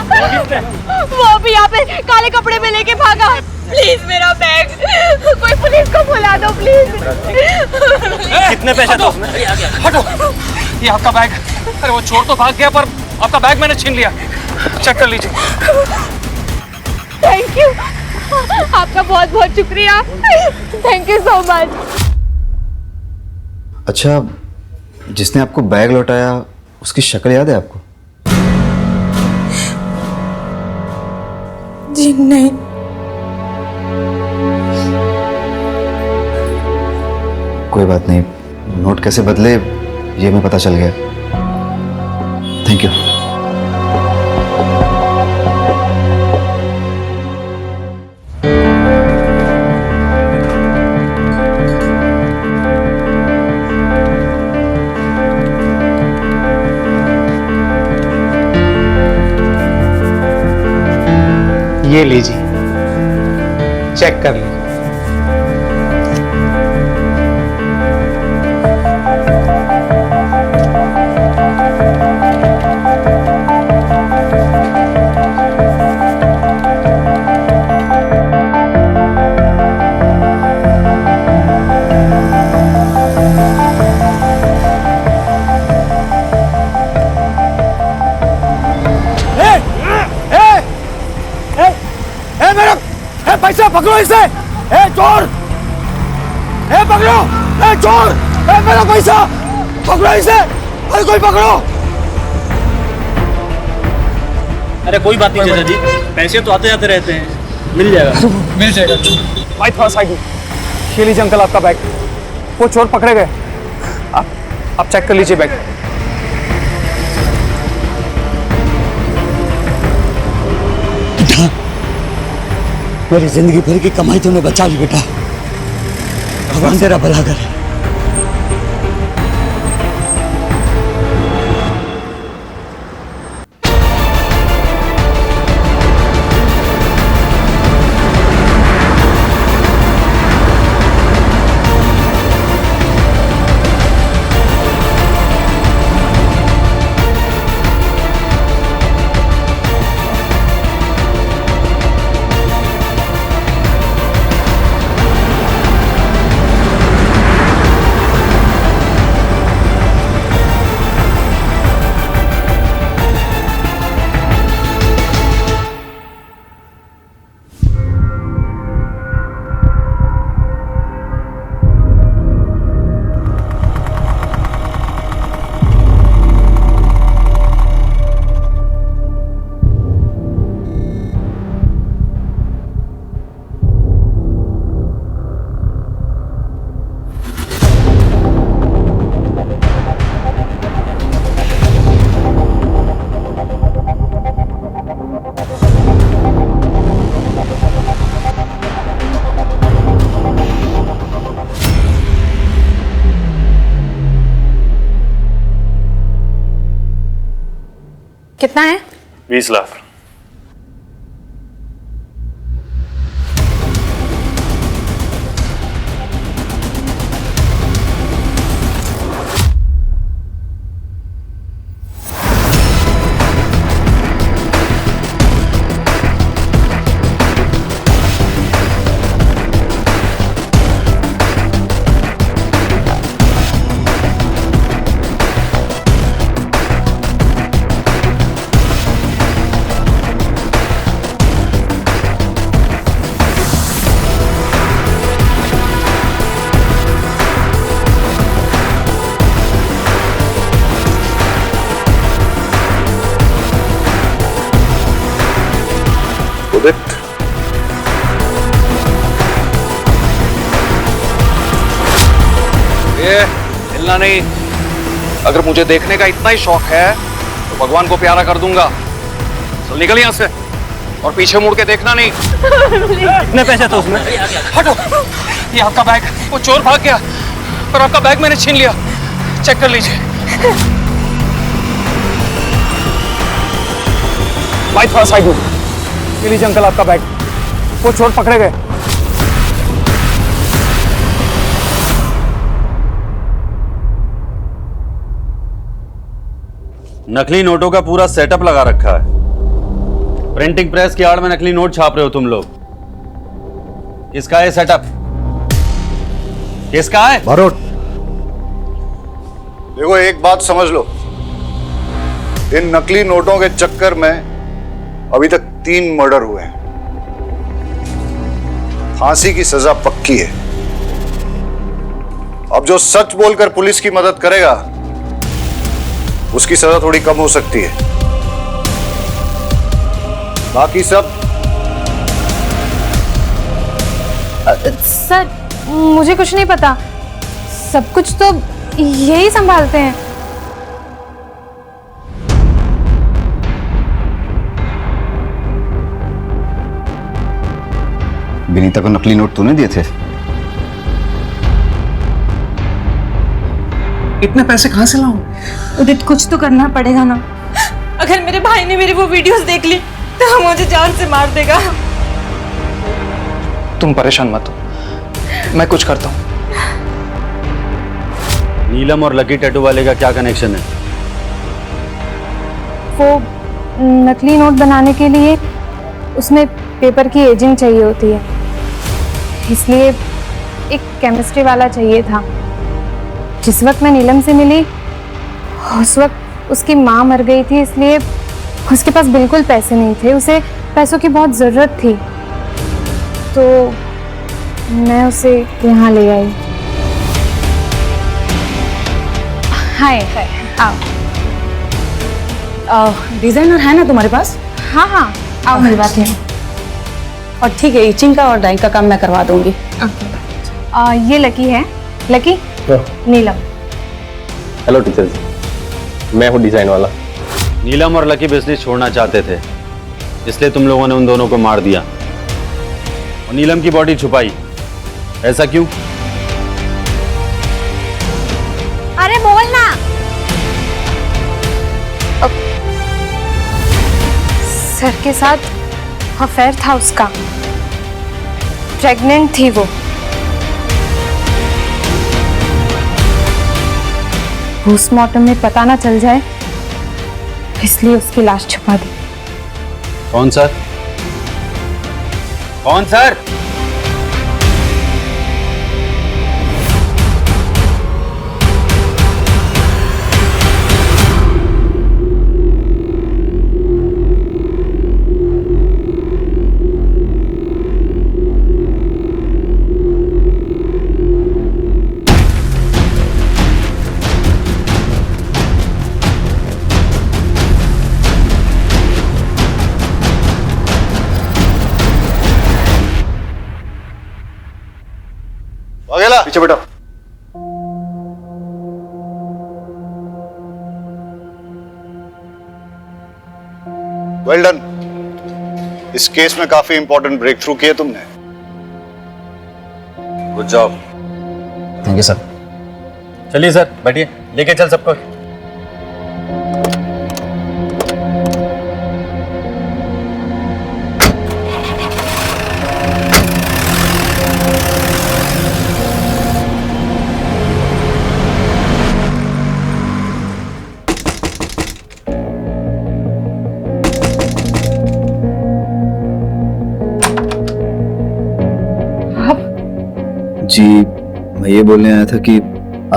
वो भी यहाँ पे काले कपड़े में लेके भागा। प्लीज मेरा बैग, कोई पुलिस को बुला दो प्लीज। कितने पैसे दो? हटो, ये आपका बैग। अरे वो चोर तो भाग गया पर आपका बैग मैंने छीन लिया। चेक कर लीजिए। थैंक यू, आपका बहुत बहुत शुक्रिया। Thank you so much. अच्छा, जिसने आपको बैग लौटाया उसकी शक्ल याद है आपको? जी नहीं। कोई बात नहीं, नोट कैसे बदले ये मैं पता चल गया। Thank you. ये लीजिए, चेक कर लीजिए। पैसा पकड़ो इसे! ए चोर! ए पकड़ो! ए चोर! ए मेरा पैसा! पकड़ो इसे! अरे कोई पकड़ो! अरे कोई बात नहीं चाचा जी, पैसे तो आते जाते रहते हैं, मिल जाएगा। मिल जाएगा। भाई थोड़ा साइड में। ये लीजिए अंकल आपका बैग। वो चोर पकड़े गए। आप चेक कर लीजिए बैग। मेरी जिंदगी भर की कमाई तूने बचा ली बेटा। भगवान तेरा भला करे। कितना है? 20 लाख। उदित, ये हिलना नहीं। अगर मुझे देखने का इतना ही शौक है तो भगवान को प्यारा कर दूंगा। चल निकल यहां से और पीछे मुड़ के देखना नहीं। कितने पैसे थे उसमें? हटो, ये आपका बैग। वो चोर भाग गया पर आपका बैग मैंने छीन लिया। चेक कर लीजिए। भाई थोड़ा साइड में। ये लीजिए अंकल आपका बैग। वो चोर पकड़े गए। नकली नोटों का पूरा सेटअप लगा रखा है। प्रिंटिंग प्रेस की आड़ में नकली नोट छाप रहे हो तुम लोग। किसका है सेटअप? किसका है? बारोट। देखो एक बात समझ लो, इन नकली नोटों के चक्कर में अभी तक 3 मर्डर हुए हैं। फांसी की सजा पक्की है। अब जो सच बोलकर पुलिस की मदद करेगा उसकी सजा थोड़ी कम हो सकती है। बाकी सब सर मुझे कुछ नहीं पता, सब कुछ तो यही संभालते हैं। विनीता को नकली नोट तूने दिए थे? इतने पैसे कहां से लाऊं? उदित कुछ तो करना पड़ेगा ना। अगर मेरे भाई ने मेरी वो वीडियोस देख ली तो मुझे जान से मार देगा। तुम परेशान मत हो, मैं कुछ करता हूं। नीलम और लकी टैटू वाले का क्या कनेक्शन है? वो नकली नोट बनाने के लिए उसमें पेपर की एजिंग चाहिए होती है, इसलिए एक केमिस्ट्री वाला चाहिए था। जिस वक्त मैं नीलम से मिली उस वक्त उसकी माँ मर गई थी, इसलिए उसके पास बिल्कुल पैसे नहीं थे, उसे पैसों की बहुत ज़रूरत थी, तो मैं उसे यहाँ ले आई। हाय आओ। डिजाइनर है ना तुम्हारे पास? हाँ हाँ आओ मेरी बात है। और ठीक है, इचिंग का और डाइंग का काम मैं करवा दूंगी। ये लकी है। लकी नीलम। हेलो टीचर जी, मैं हूँ डिजाइन वाला। नीलम और लकी बिजनेस छोड़ना चाहते थे, इसलिए तुम लोगों ने उन दोनों को मार दिया और नीलम की बॉडी छुपाई। ऐसा क्यों? अरे बोल ना। सर के साथ अफेयर था उसका, प्रेग्नेंट थी वो। पोस्टमार्टम में पता ना चल जाए इसलिए उसकी लाश छुपा दी। कौन सर? कौन सर? अगला पीछे बैठो। Well done. इस केस में काफी इंपॉर्टेंट ब्रेक थ्रू किया तुमने। Good job. Thank you sir. चलिए सर बैठिए, लेके चल सबको। जी मैं ये बोलने आया था कि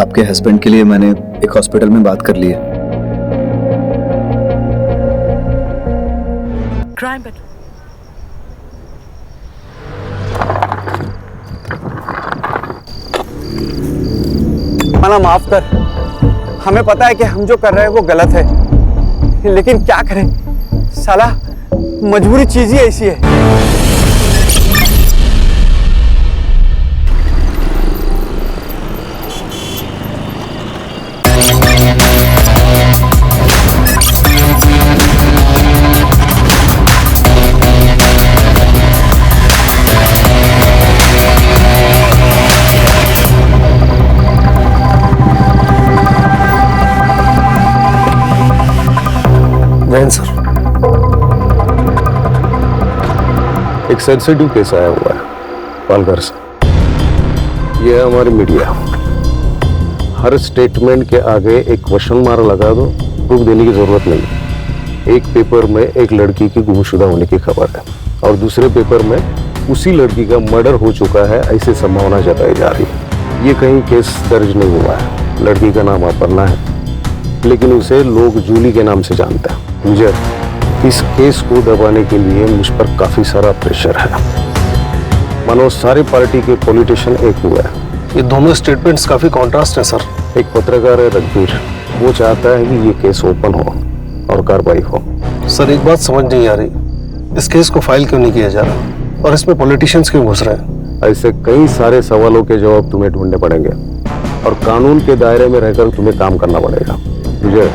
आपके हस्बैंड के लिए मैंने एक हॉस्पिटल में बात कर ली है। क्राइम मना माफ कर, हमें पता है कि हम जो कर रहे हैं वो गलत है, लेकिन क्या करें साला, मजबूरी चीज ही ऐसी है। वैन सर, एक सेंसिटिव केस आया हुआ है पालघर से। यह है हमारी मीडिया। हर स्टेटमेंट के आगे एक क्वेश्चन मार्क लगा दो, प्रूफ देने की जरूरत नहीं। एक पेपर में एक लड़की की गुमशुदा होने की खबर है और दूसरे पेपर में उसी लड़की का मर्डर हो चुका है ऐसी संभावना जताई जा रही है। ये कहीं केस दर्ज नहीं हुआ है। लड़की का नाम अपर्णा है, लेकिन उसे लोग जूली के नाम से जानते हैं। मुझे इस केस को दबाने के लिए मुझ पर काफी सारा प्रेशर है। मानो सारी पार्टी के पॉलिटिशियन एक हुआ है। ये दोनों स्टेटमेंट्स काफी कॉन्ट्रास्ट है सर। एक पत्रकार है रघुवीर, वो चाहता है कि ये केस ओपन हो और कार्रवाई हो। सर एक बात समझ नहीं आ रही, इस केस को फाइल क्यों नहीं किया जा रहा और इसमें पॉलिटिशियंस क्यों घुस रहे हैं? ऐसे कई सारे सवालों के जवाब तुम्हें ढूंढने पड़ेंगे और कानून के दायरे में रहकर तुम्हें काम करना पड़ेगा। मुझे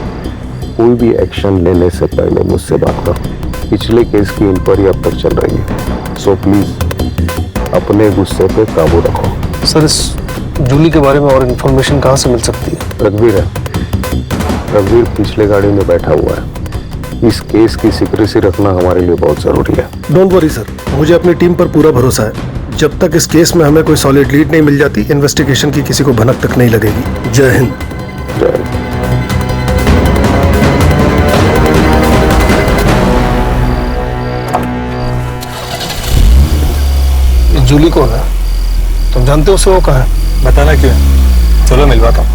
कोई भी एक्शन लेने से पहले मुझसे बात करो। पिछले केस की इंक्वायरी अब तक चल रही है, सो प्लीज अपने गुस्से पे काबू रखो। सर इस जूली के बारे में और इन्फॉर्मेशन कहाँ से मिल सकती है? रघुवीर है, रघुवीर पिछले गाड़ी में बैठा हुआ है। इस केस की सीक्रेसी रखना हमारे लिए बहुत जरूरी है। डोंट वरी सर, मुझे अपनी टीम पर पूरा भरोसा है। जब तक इस केस में हमें कोई सॉलिड लीड नहीं मिल जाती, इन्वेस्टिगेशन की किसी को भनक तक नहीं लगेगी। जय हिंद। जय हिंद। जूली कौन है? तुम जानते हो उसे? वो कहाँ है? बताना क्यों है? चलो मिलवाता हूँ।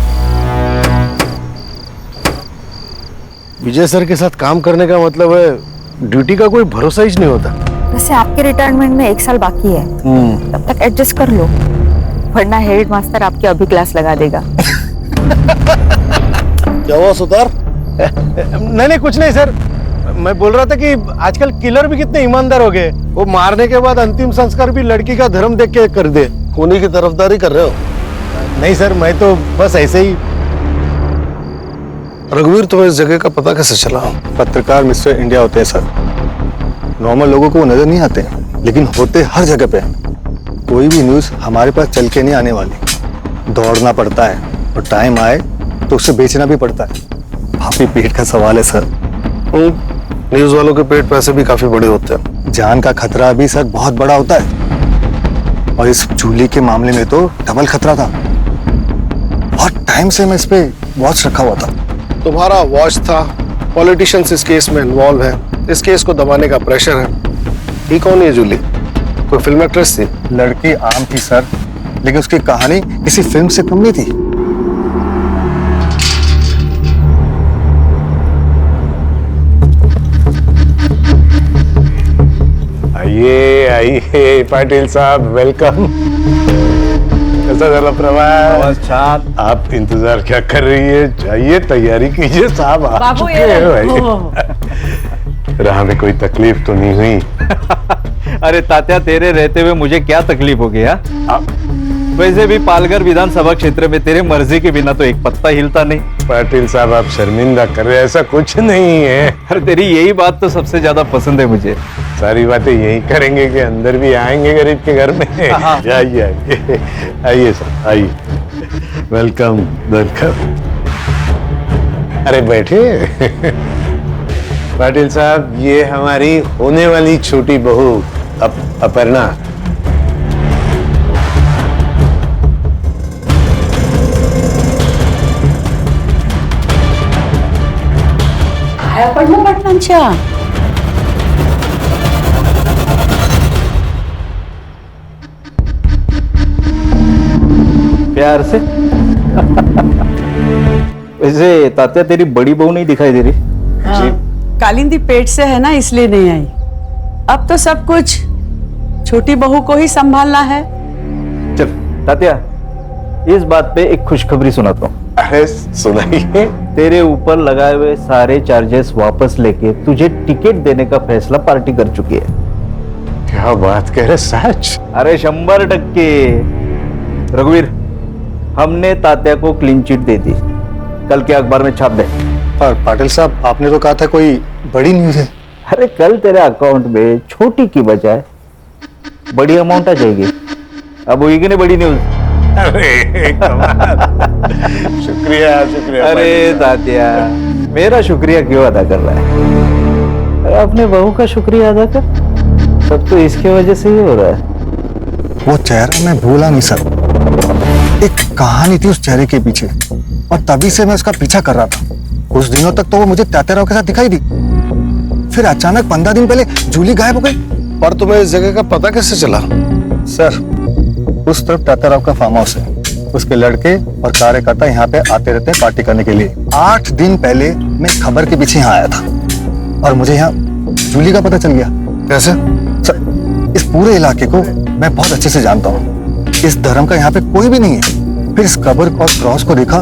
विजय सर के साथ काम करने का मतलब है ड्यूटी का कोई भरोसा ही नहीं होता। वैसे आपके रिटायरमेंट में 1 साल बाकी है, तब तक एडजस्ट कर लो, वरना हेड मास्टर आपकी अभी क्लास लगा देगा। क्या हुआ सुतार? नहीं कुछ नहीं सर, मैं बोल रहा था कि आजकल किलर भी कितने ईमानदार हो गए। वो मारने के बाद अंतिम संस्कार भी लड़की का धर्म देख के कर दे। खूनी की तरफदारी कर रहे हो? नहीं सर, मैं तो बस ऐसे ही। रघुवीर, तुम्हें इस जगह का पता कैसे चला? पत्रकार मिस्टर इंडिया होते हैं सर। नॉर्मल लोगों को वो नजर नहीं आते, लेकिन होते हर जगह पे। कोई भी न्यूज हमारे पास चल के नहीं आने वाली। दौड़ना पड़ता है और टाइम आए तो उसे बेचना भी पड़ता है। काफी पेट का सवाल है सर। न्यूज वालों के पेट पैसे भी काफी बड़े होते हैं। जान का खतरा भी सर बहुत बड़ा होता है, और इस जूली के मामले में तो डबल खतरा था। बहुत टाइम से मैं इस पे वॉच रखा हुआ था। तुम्हारा वॉच था, पॉलिटिशियंस इस केस में इन्वॉल्व है, इस केस को दबाने का प्रेशर है। ये कौन है जूली? कोई फिल्म एक्ट्रेस थी? लड़की आम थी सर, लेकिन उसकी कहानी किसी फिल्म से कम नहीं थी। आइए आइए पाटिल साहब, वेलकम। कैसा चला प्रवास? नमस्कार। आप इंतजार क्या कर रही है? जाइए तैयारी कीजिए, साहब आ बाबू चुके ये हैं भाई। राह में कोई तकलीफ तो नहीं हुई? अरे तात्या, तेरे रहते हुए मुझे क्या तकलीफ हो गया? वैसे भी पालघर विधानसभा क्षेत्र में तेरे मर्जी के बिना तो एक पत्ता हिलता नहीं। पाटिल साहब, आप शर्मिंदा कर रहे हैं, ऐसा कुछ नहीं है। अरे तेरी यही बात तो सबसे ज्यादा पसंद है मुझे। सारी बातें यही करेंगे कि अंदर भी आएंगे गरीब के घर में? आइए आइए आइए सर, आइए। Welcome welcome. अरे बैठे। पाटिल साहब, ये हमारी होने वाली छोटी बहू अपर्णा। पटनांच्या प्यार से। वैसे तात्या, तेरी बड़ी बहू नहीं दिखाई दे रही? कालिंदी पेट से है ना, इसलिए नहीं आई। अब तो सब कुछ छोटी बहू को ही संभालना है। चल तात्या, इस बात पे एक खुशखबरी सुनाता हूँ। अरे सुनाइए। तेरे ऊपर लगाए हुए सारे चार्जेस वापस लेके तुझे टिकट देने का फैसला पार्टी कर चुकी है। क्या बात कह रहे, सच? अरे 100%। रघुवीर, हमने तात्या को क्लीन चिट दे दी, कल के अखबार में छाप दे। पर पाटिल साहब, आपने तो कहा था कोई बड़ी न्यूज है। अरे कल तेरे अकाउंट में छोटी की बजाय बड़ी अमाउंट आ जाएगी। अब होगी कि नहीं बड़ी न्यूज? अरे कमाल। शुक्रिया शुक्रिया। अरे तात्या, मेरा शुक्रिया क्यों अदा कर रहा है? अरे अपने बहू का शुक्रिया अदा कर। सब तो इसके वजह से ही हो रहा है। वो चेहरा मैं भूला नहीं सर। एक कहानी थी उस चेहरे के पीछे, और तभी से मैं उसका पीछा कर रहा था। कुछ दिनों तक तो वो मुझे तात्या राव के साथ दिखाई दी, फिर अचानक 15 दिन पहले जूली गायब हो गई। पर तुम्हें इस जगह का पता कैसे चला? सर, उस तरफ ताताराव का फार्म हाउस है। उसके लड़के और कार्यकर्ता यहाँ पे आते रहते हैं पार्टी करने के लिए। 8 दिन पहले मैं खबर के पीछे यहाँ आया था और मुझे यहाँ जूली का पता चल गया। कैसे? सर, इस पूरे इलाके को मैं बहुत अच्छे से जानता हूँ। इस धर्म का यहाँ पे कोई भी नहीं है। फिर इस कब्र और क्रॉस को देखा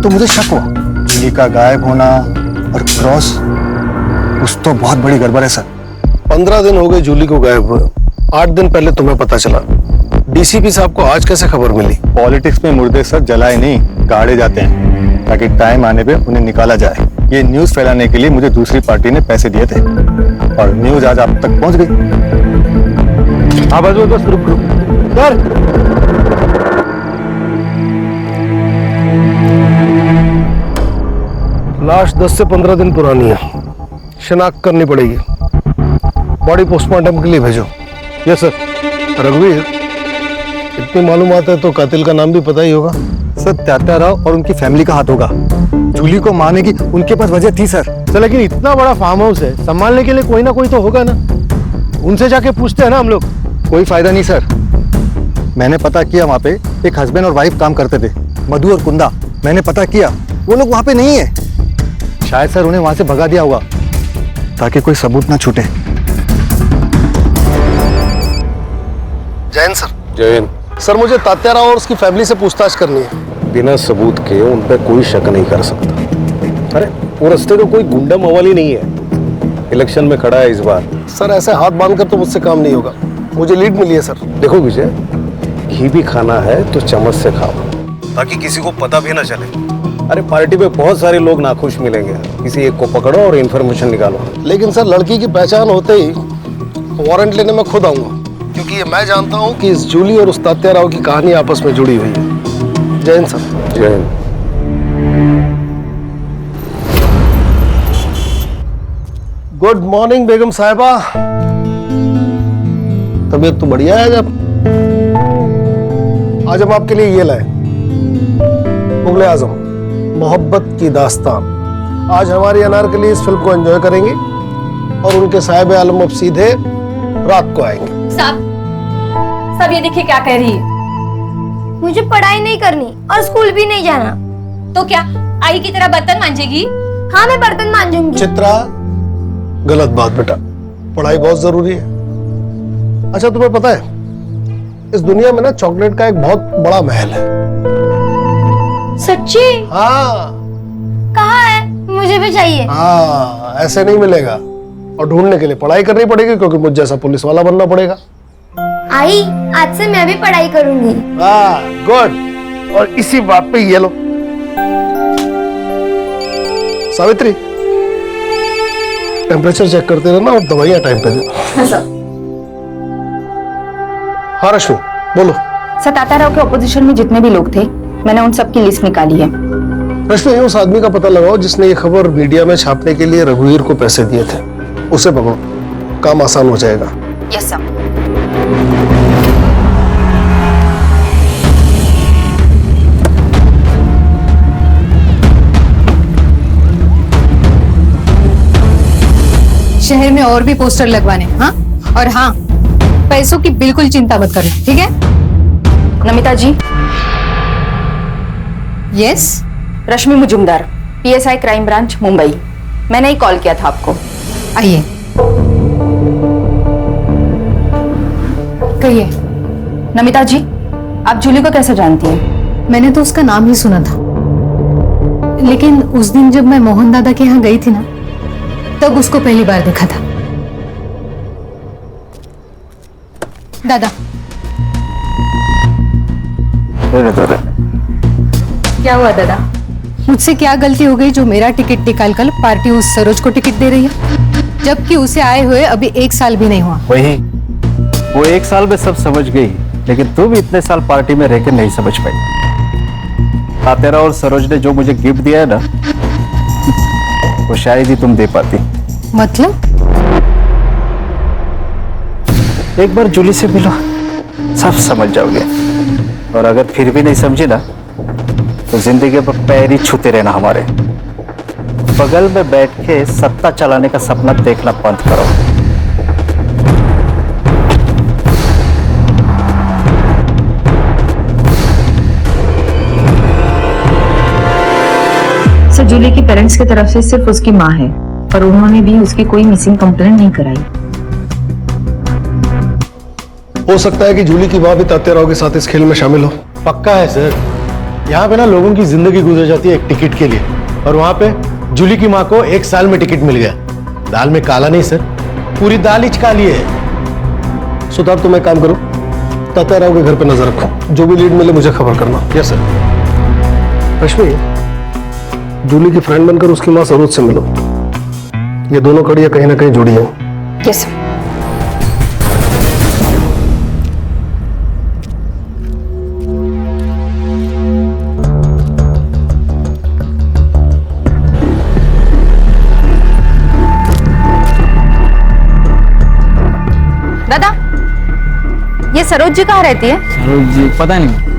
तो मुझे शक हुआ। जूली का गायब होना और क्रॉस, कुछ तो बहुत बड़ी गड़बड़ है सर। 15 दिन हो गए जूली को गायब हुए, 8 दिन पहले तुम्हें पता चला। डीसीपी साहब को आज कैसे खबर मिली? पॉलिटिक्स में मुर्दे सर जलाए नहीं, गाड़े जाते हैं ताकि टाइम आने पे उन्हें निकाला जाए। ये न्यूज फैलाने के लिए मुझे दूसरी पार्टी ने पैसे दिए थे और न्यूज आज आप तक पहुंच गई। हाँ बस रुक सर। लाश 10 से 15 दिन पुरानी है, शिनाख्त करनी पड़ेगी। बॉडी पोस्टमार्टम के लिए भेजो। Yes sir. रघुवीर, इतनी मालूमात है तो कातिल का नाम भी पता ही होगा। सर, तात्याराव और उनकी फैमिली का हाथ होगा। जूली को मारने की उनके पास वजह थी सर। लेकिन इतना बड़ा फार्म हाउस है, संभालने के लिए कोई ना कोई तो होगा ना। उनसे जाके पूछते हैं ना हम लोग। कोई फायदा नहीं सर। मैंने पता किया, वहाँ पे एक हस्बैंड और वाइफ काम करते थे, मधु और कुंदा। मैंने पता किया, वो लोग वहाँ पे नहीं है। शायद सर उन्हें वहाँ से भगा दिया होगा ताकि कोई सबूत ना छूटे। जैन सर। जैन सर, मुझे तात्याराव और उसकी फैमिली से पूछताछ करनी है। बिना सबूत के उन पर कोई शक नहीं कर सकता। अरे वो रास्ते तो कोई गुंडा मवाली नहीं है, इलेक्शन में खड़ा है इस बार। सर, ऐसे हाथ बांधकर तो मुझसे काम नहीं होगा। मुझे लीड मिली है सर। देखो विजय, घी भी खाना है तो चम्मच से खाओ ताकि किसी को पता भी ना चले। अरे पार्टी पे बहुत सारे लोग नाखुश मिलेंगे, किसी एक को पकड़ो और इन्फॉर्मेशन निकालो। लेकिन सर, लड़की की पहचान होते ही वारंट लेने में खुद आऊंगा, क्योंकि ये मैं जानता हूँ कि इस जूली और उस तात्याराव की कहानी आपस में जुड़ी हुई है। Jain sir. Jain. Good morning बेगम साहिबा। तबीयत तो बढ़िया है। आज हम आपके लिए ये लाए, मुगले आजम मोहब्बत की दास्तान। आज हमारी अनारकली इस फिल्म को एंजॉय करेंगे और उनके साहिब आलम अब सीधे रात को आएंगे। सब ये देखिए क्या कह रही है। मुझे पढ़ाई नहीं करनी और स्कूल भी नहीं जाना। तो क्या आई की तरह बर्तन मांजेगी? हाँ, मैं बर्तन मांजूंगी। चित्रा, गलत बात बेटा, पढ़ाई बहुत जरूरी है। अच्छा, तुम्हें पता है इस दुनिया में ना चॉकलेट का एक बहुत बड़ा महल है। सच्ची? हाँ। कहाँ है? मुझे भी चाहिए। हाँ, ऐसे नहीं मिलेगा और ढूंढने के लिए पढ़ाई करनी पड़ेगी, क्योंकि मुझ जैसा पुलिस वाला बनना पड़ेगा। आई, आज से मैं भी पढ़ाई करूंगी। हाँ, गुड। और इसी बात पे ये लो सावित्री, टेम्परेचर चेक करते रहना और दवाइयां टाइम पे देना। हाँ सर। हाँ रश्मि, बोलो। सर, तात्याराव के ऑपोजिशन में जितने भी लोग थे, मैंने उन सब की लिस्ट निकाली है। रश्मि, उस आदमी का पता लगाओ जिसने ये खबर मीडिया में छापने के लिए रघुवीर को पैसे दिए थे। उसे पकड़ो, काम आसान हो जाएगा। Yes sir. शहर में और भी पोस्टर लगवाने। हाँ, और हाँ, पैसों की बिल्कुल चिंता मत करना, ठीक है? Namita ji. Yes. Rashmi Mujumdar, PSI crime branch Mumbai. मैंने ही कॉल किया था आपको। आइए, कहिए। नमिता जी, आप जूली को कैसे जानती हैं? मैंने तो उसका नाम ही सुना था, लेकिन उस दिन जब मैं मोहन दादा के यहाँ गई थी ना, तब उसको पहली बार देखा था। दादा। क्या हुआ दादा? मुझसे क्या गलती हो गई जो मेरा टिकट निकाल कर पार्टी उस सरोज को टिकट दे रही है, जबकि उसे आए हुए अभी 1 साल भी नहीं हुआ। वही, वो 1 साल में सब समझ गई, लेकिन तू भी इतने साल पार्टी में रहकर नहीं समझ पाई। तात्याराव और सरोज ने जो मुझे गिफ्ट दिया है ना, वो शायद ही तुम दे पाती। मतलब? एक बार जूली से मिलो, सब समझ जाओगे। और अगर फिर भी नहीं समझे ना, तो जिंदगी पर पैर ही छूते रहना। हमारे बगल में बैठ के सत्ता चलाने का सपना देखना बंद करो। सर जूली की पेरेंट्स की तरफ से सिर्फ उसकी माँ है और उन्होंने भी उसकी कोई मिसिंग कंप्लेंट नहीं कराई। हो सकता है कि जूली की माँ भी तात्या राव के साथ इस खेल में शामिल हो। पक्का है सर। यहाँ पे ना लोगों की जिंदगी गुजर जाती है एक टिकट के लिए, और वहां पे जूली की माँ को 1 साल में टिकट मिल गया। दाल में काला नहीं सर, पूरी दाल ही काली है। सुतार तुम एक काम करो, तात्या राव के घर पे नजर रखो, जो भी लीड मिले मुझे खबर करना। Yes sir. रश्मि, जूली की फ्रेंड बनकर उसकी माँ सरोज से मिलो। ये दोनों कड़ियां कहीं ना कहीं जुड़ी हैं। Yes sir. दादा, ये सरोज जी कहाँ रहती है? सरोज जी पता नहीं।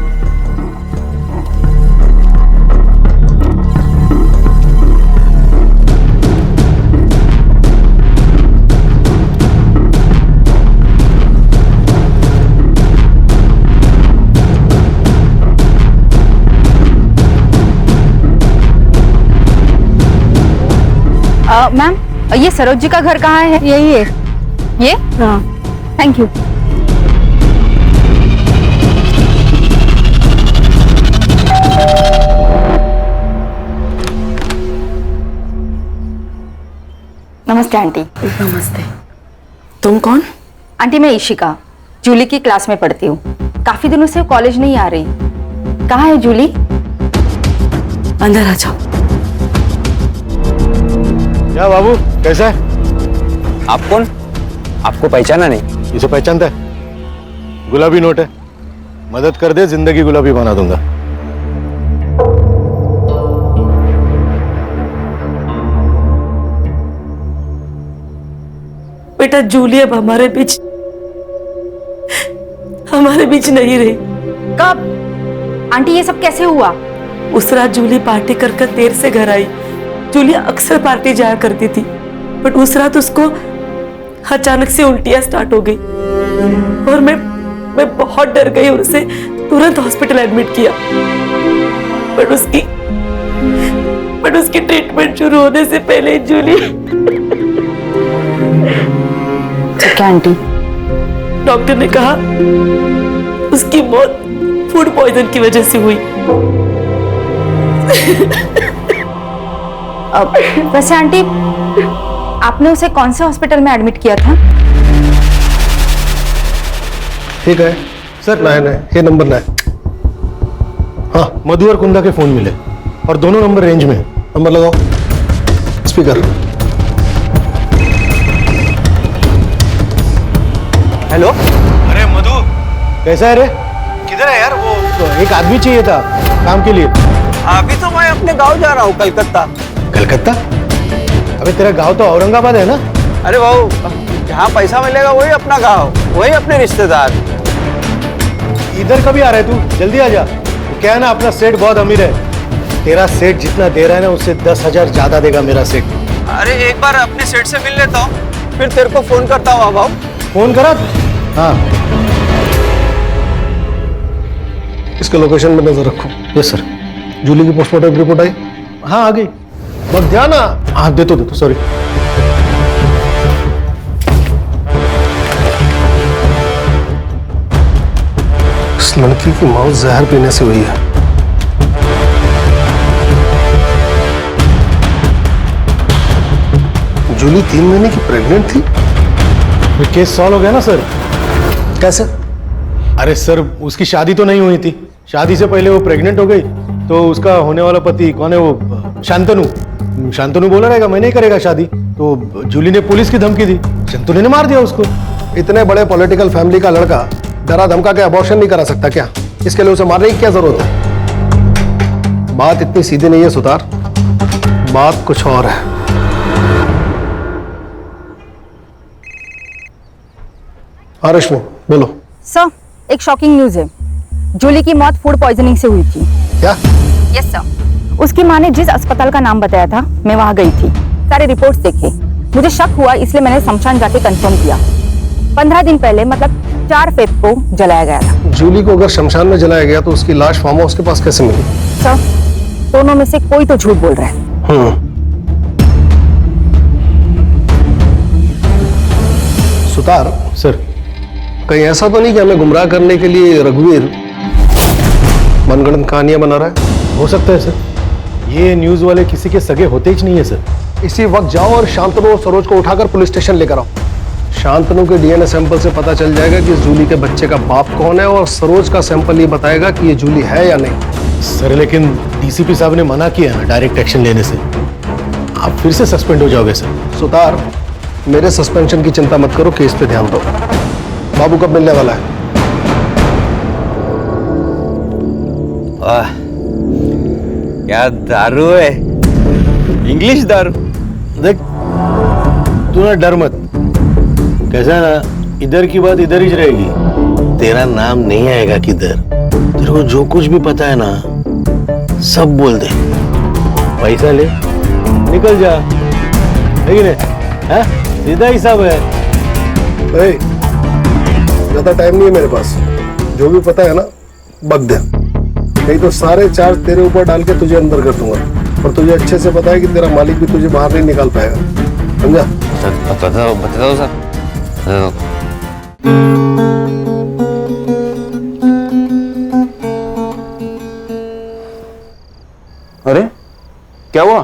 मैम, ये सरोज जी का घर कहाँ है? यही है। ये? हाँ। Thank you. नमस्ते आंटी। नमस्ते। तुम कौन? आंटी मैं इशिका, जूली की क्लास में पढ़ती हूँ। काफी दिनों से कॉलेज नहीं आ रही। कहाँ है जूली? अंदर आ जाओ। क्या बाबू, कैसा है? आप कौन? आपको पहचाना नहीं? इसे पहचानता है? गुलाबी नोट है, मदद कर दे जिंदगी गुलाबी बना दूंगा। बेटा जूली अब हमारे बीच नहीं रही। कब? आंटी ये सब कैसे हुआ? उस रात जूली पार्टी कर देर से घर आई। जूली अक्सर पार्टी जाया करती थी, बट उस रात उसको अचानक से उल्टियां स्टार्ट हो गई और मैं बहुत डर गई और उसे तुरंत हॉस्पिटल एडमिट किया। बट उसकी ट्रीटमेंट शुरू होने से पहले जूली। क्या आंटी? डॉक्टर ने कहा उसकी मौत फूड पॉइजन की वजह से हुई। वैसे आंटी, आपने उसे कौन से हॉस्पिटल में एडमिट किया था? ठीक है सर, नहीं ये नंबर ना है। हाँ, मधु और कुंदा के फोन मिले और दोनों नंबर रेंज में है। नंबर लगाओ, स्पीकर। हेलो। अरे मधु, कैसा है रे? किधर है यार? वो एक आदमी चाहिए था काम के लिए। अभी तो मैं अपने गांव जा रहा हूँ, कलकत्ता। कलकत्ता? अबे तेरा गांव तो औरंगाबाद है ना? अरे बाबू, जहाँ पैसा मिलेगा वही अपना गांव, वही अपने रिश्तेदार। इधर कभी आ रहा है तू? जल्दी आ जा। क्या है ना, अपना सेठ बहुत अमीर है। तेरा सेठ जितना दे रहा है ना, उससे 10,000 ज्यादा देगा मेरा सेठ। अरे एक बार अपने सेठ से मिल लेता हूँ, फिर तेरे को फोन करता हूँ। बाबू फोन करा? हाँ। इसके लोकेशन में नजर रखो। Yes sir. जूली की पोस्टमार्टम रिपोर्ट आई? हाँ आ गई। बस ध्यान। हाँ दे तो सॉरी। इस लड़की की मौत जहर पीने से हुई है। जूली 3 महीने की प्रेग्नेंट थी। केस सॉल्व हो गया ना सर? कैसे? अरे सर, उसकी शादी तो नहीं हुई थी। शादी से पहले वो प्रेग्नेंट हो गई, तो उसका होने वाला पति कौन है वो? शांतनु बोला रहेगा मैं नहीं करेगा शादी, तो जूली ने पुलिस की धमकी दी, शांतनु ने मार दिया उसको। इतने बड़े पॉलिटिकल फैमिली का लड़का डरा धमका के अबॉर्शन नहीं करा सकता क्या? इसके लिए उसे मारने की क्या जरूरत है? बात इतनी सीधी नहीं है सुतार, बात कुछ और है। हाँ रश्मि बोलो। सर, एक शॉकिंग न्यूज है। जूली की मौत फूड पॉइजनिंग से हुई थी। क्या? Yes sir. उसकी माँ ने जिस अस्पताल का नाम बताया था, मैं वहाँ गई थी, सारे रिपोर्ट्स देखे। मुझे शक हुआ, इसलिए मैंने शमशान जाके कंफर्म किया। 15 दिन पहले, मतलब 4 फेब को जलाया गया था। जूली को अगर शमशान में जलाया गया तो उसकी लाश फार्म हाउस के पास कैसे मिली? सर, दोनों में से कोई तो झूठ बोल रहा है। सुतार सर, कहीं ऐसा तो नहीं कि हमें गुमराह करने के लिए रघुवीर मनगढ़ंत कहानियां बना रहा है? हो सकता है सर, ये न्यूज वाले किसी के सगे होते ही नहीं है सर। इसी वक्त जाओ और शांतनु और सरोज को उठाकर पुलिस स्टेशन लेकर आओ। शांतनु के डीएनए सैंपल से पता चल जाएगा कि जूली के बच्चे का बाप कौन है, और सरोज का सैंपल ये बताएगा कि ये जूली है या नहीं। सर लेकिन डीसीपी साहब ने मना किया ना डायरेक्ट एक्शन लेने से, आप फिर से सस्पेंड हो जाओगे सर। सुतार, मेरे सस्पेंशन की चिंता मत करो, केस पे ध्यान दो। बाबू कब मिलने वाला है? क्या दारू है, इंग्लिश दारू। देख तू ना डर मत, कैसा है ना, इधर की बात इधर ही रहेगी। तेरा नाम नहीं आएगा किधर। तेरे को जो कुछ भी पता है ना सब बोल दे, पैसा ले निकल जा, है कि नहीं? हाँ? सीधा हिसाब है। ज्यादा टाइम नहीं है मेरे पास, जो भी पता है ना बक दे, नहीं तो सारे चार्ज तेरे ऊपर डाल के तुझे अंदर कर दूंगा। और तुझे अच्छे से पता है कि तेरा मालिक भी तुझे बाहर नहीं निकाल पाएगा, समझा? बता दो सर। अरे क्या हुआ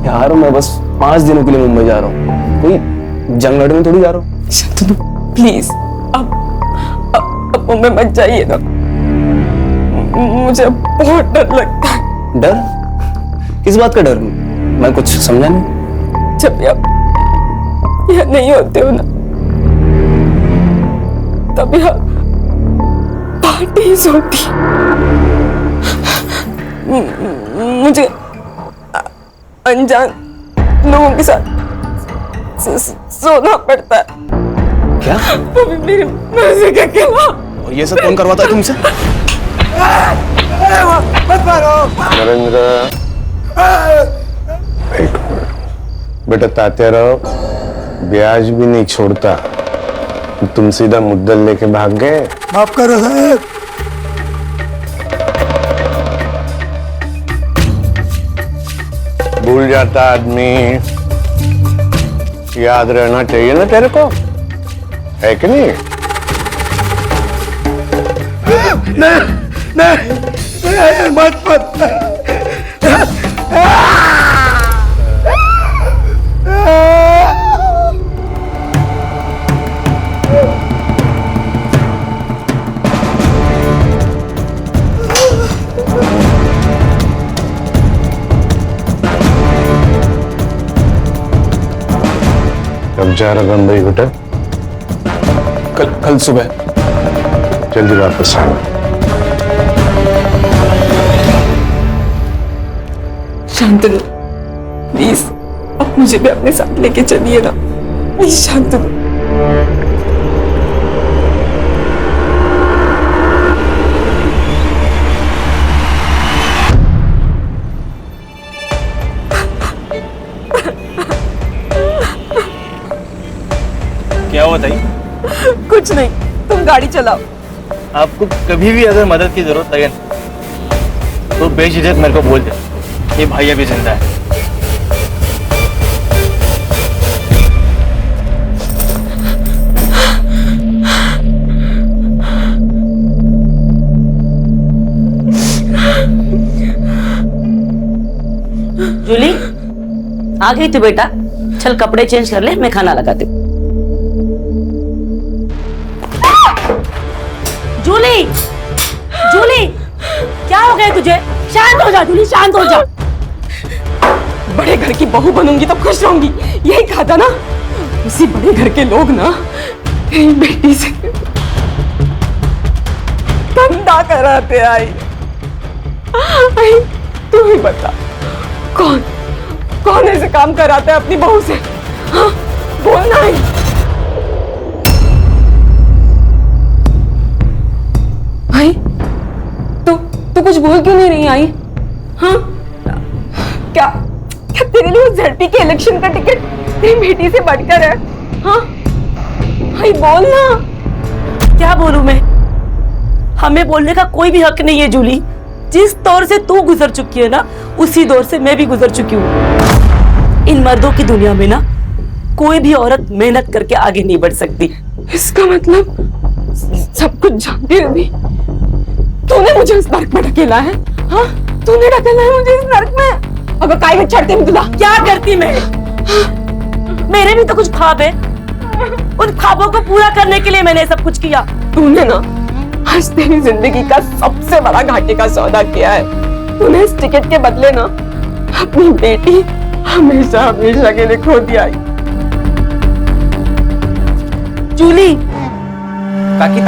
यार? मैं बस 5 दिनों के लिए मुंबई जा रहा हूँ, कोई जंग लड़ने थोड़ी जा रहा हूँ। शांतनु प्लीज अब मुंबई मत जाइए ना, मुझे बहुत डर लगता है। डर? किस बात का डर? मैं कुछ समझा नहीं। जब भी आप यहाँ नहीं होते हो ना, तब यहाँ पार्टीज होती। मुझे अनजान लोगों के साथ सोना पड़ता है। क्या? वो भी मेरी मर्जी के खिलाफ। ये सब कौन करवाता है तुमसे? मत मारो। नरेंद्र, एक मिनट बेटा, तात्याराव ब्याज भी नहीं छोड़ता, तुम सीधा मुद्दल लेके भाग गए। माफ करो साहब। भूल जाता आदमी, याद रहना चाहिए ना तेरे को, है कि नहीं? नहीं, मत। कब जा रहा बम्बई होटल? कल सुबह। जल्दी वापस आना। शांतनु प्लीज, अब मुझे भी अपने साथ लेके चलिए ना, प्लीज शांतनु। क्या हुआ ताई? कुछ नहीं, तुम गाड़ी चलाओ। आपको कभी भी अगर मदद की जरूरत लगे तो बेझिझक मेरे को बोल दे, ये भाई अभी जिंदा है। जूली आ गई तू बेटा, चल कपड़े चेंज कर ले, मैं खाना लगाती हूँ। जूली, जूली क्या हो गया तुझे? शांत हो जा जूली, शांत हो जा। बड़े घर की बहू बनूंगी तो खुश रहूंगी, यही कहा था ना। उसी बड़े घर के लोग ना मेरी बेटी से धंधा कराते आई। तू ही बता, कौन ऐसे काम कराता है अपनी बहू से? हाँ, बोलना ही। भाई तू कुछ बोल क्यों नहीं रही आई? हाँ, क्या तेरे लिए उस ZP के इलेक्शन का टिकट तेरी बेटी से बढ़कर है? हाँ भाई बोल ना। क्या बोलूं मैं? हमें बोलने का कोई भी हक नहीं है जूली। जिस दौर से तू गुजर चुकी है ना, उसी दौर से मैं भी गुजर चुकी हूँ। इन मर्दों की दुनिया में ना कोई भी औरत मेहनत करके आगे नहीं बढ़ सकती। इसका मतलब सब कुछ जानते हुए भी तूने मुझे इस नर्क में ढकेला है? हाँ, तूने ढकेला है मुझे इस नर्क में। अगर काय में छड़ते में तुला क्या करती मैं? मेरे भी तो कुछ ख्वाब है, उन ख्वाबों को पूरा करने के लिए मैंने सब कुछ किया। तूने ना आज तेरी जिंदगी का सबसे बड़ा घाटे का सौदा किया है। तूने इस टिकट के बदले ना अपनी बेटी हमेशा हमेशा के लिए खो दिया। जूली, काकी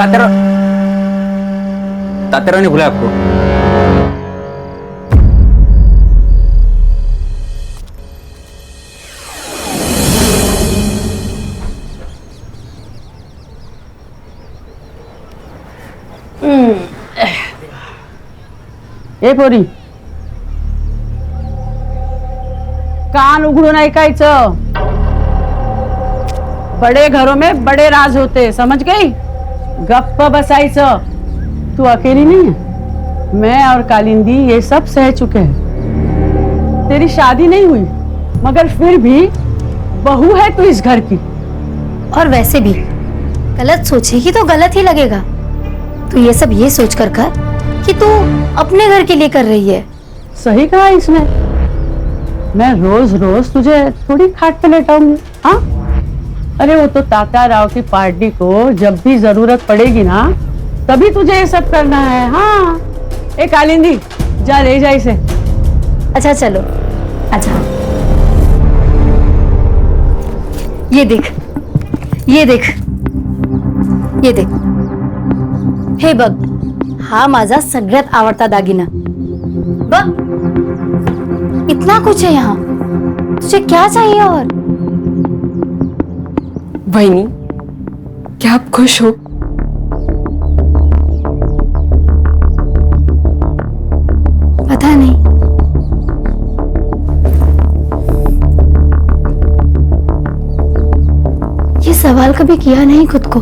तातेरा ने बुलाया आपको। ए पोरी, कान उघडून ऐकायचं। बड़े घरों में बड़े राज होते, समझ गई? गप्प बसाइचं। तू अकेली नहीं है, मैं और कालिंदी ये सब सह चुके हैं। तेरी शादी नहीं हुई मगर फिर भी बहू है तू इस घर की। और वैसे भी गलत सोचेगी तो गलत ही लगेगा। तो ये सब ये सोच कर कि तू अपने घर के लिए कर रही है। सही कहा इसने। मैं रोज रोज तुझे थोड़ी खाट पे लेटाऊंगी। हाँ, अरे वो तो तात्या राव की पार्टी को जब भी जरूरत पड़ेगी ना, तभी तुझे ये सब करना है। हाँ, ए कालिंदी, जा ले जा इसे। अच्छा चलो, अच्छा ये देख, ये देख, ये देख, हे बघ, हा माझा सगळ्यात आवडता दागिना। बघ, इतना कुछ है यहाँ, तुझे क्या चाहिए? और वहीनी, क्या आप खुश हो? पता नहीं, ये सवाल कभी किया नहीं खुद को।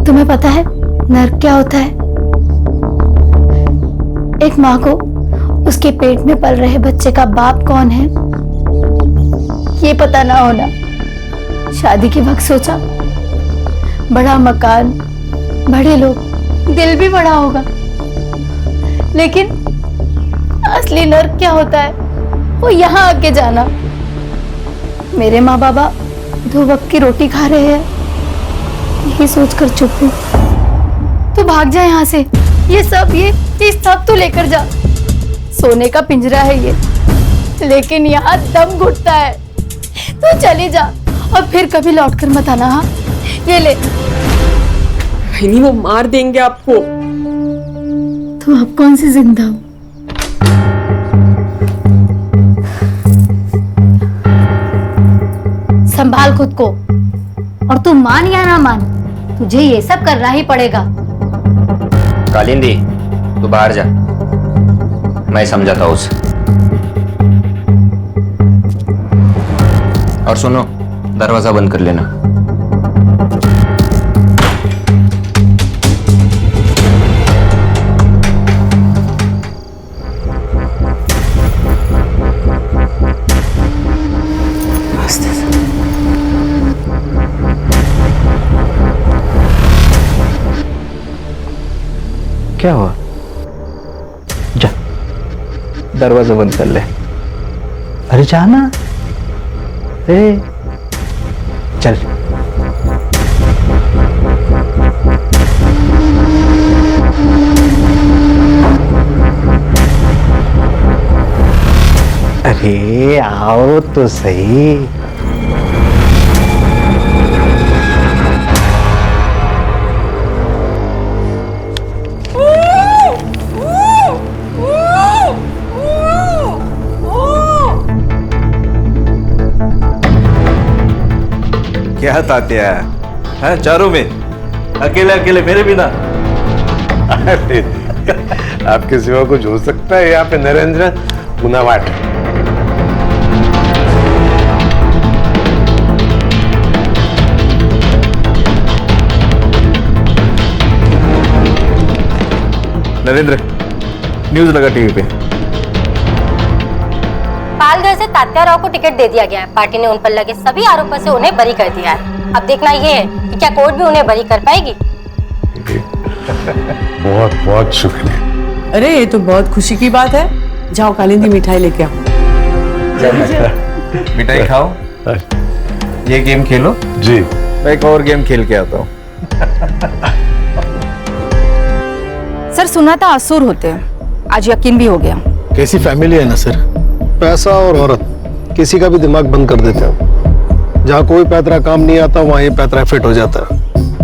तुम्हें पता है नर्क क्या होता है? एक माँ को उसके पेट में पल रहे बच्चे का बाप कौन है ये पता ना होना। शादी के वक्त सोचा बड़ा मकान, बड़े लोग, दिल भी बड़ा होगा, लेकिन असली नर्क क्या होता है वो यहाँ आके जाना। मेरे माँ बाबा 2 वक्त की रोटी खा रहे हैं, यही सोचकर चुप हूँ। तू भाग जा यहाँ से, ये सब तू लेकर जा। सोने का पिंजरा है ये, लेकिन यहाँ दम घुटता है। तू चली जा और फिर कभी लौटकर मत आना। हाँ, ये ले। वहीनी, वो मार देंगे आपको। तुम अब कौन सी जिंदा हो? संभाल खुद को, और तू मान या ना मान, तुझे ये सब करना ही पड़ेगा। कालिंदी, तू बाहर जा, मैं समझाता हूँ उसे। और सुनो, दरवाजा बंद कर लेना। क्या हुआ? जा, दरवाजा बंद कर ले। अरे जाना, चल। अरे आओ तो सही। क्या तात्या है चारों में, अकेले अकेले मेरे बिना? आपके सिवा कुछ हो सकता है यहाँ पे? नरेंद्र मुनावाट। नरेंद्र, न्यूज लगा टीवी पे। पालघर से तात्या राव को टिकट दे दिया गया है। पार्टी ने उन पर लगे सभी आरोपों से उन्हें बरी कर दिया है। अब देखना ये है कि क्या कोर्ट भी उन्हें बरी कर पाएगी। बहुत बहुत शुक्रिया। अरे ये तो बहुत खुशी की बात है। जाओ कालिंदी मिठाई लेके आओ। मिठाई खाओ, ये गेम खेलो। जी मैं एक और गेम खेल के आता हूँ। सर सुना था असुर होते हैं, आज यकीन भी हो गया। कैसी फैमिली है ना सर, पैसा और औरत किसी का भी दिमाग बंद कर देते हैं। जहाँ कोई पैतरा काम नहीं आता वहाँ ये पैतरा फिट हो जाता है।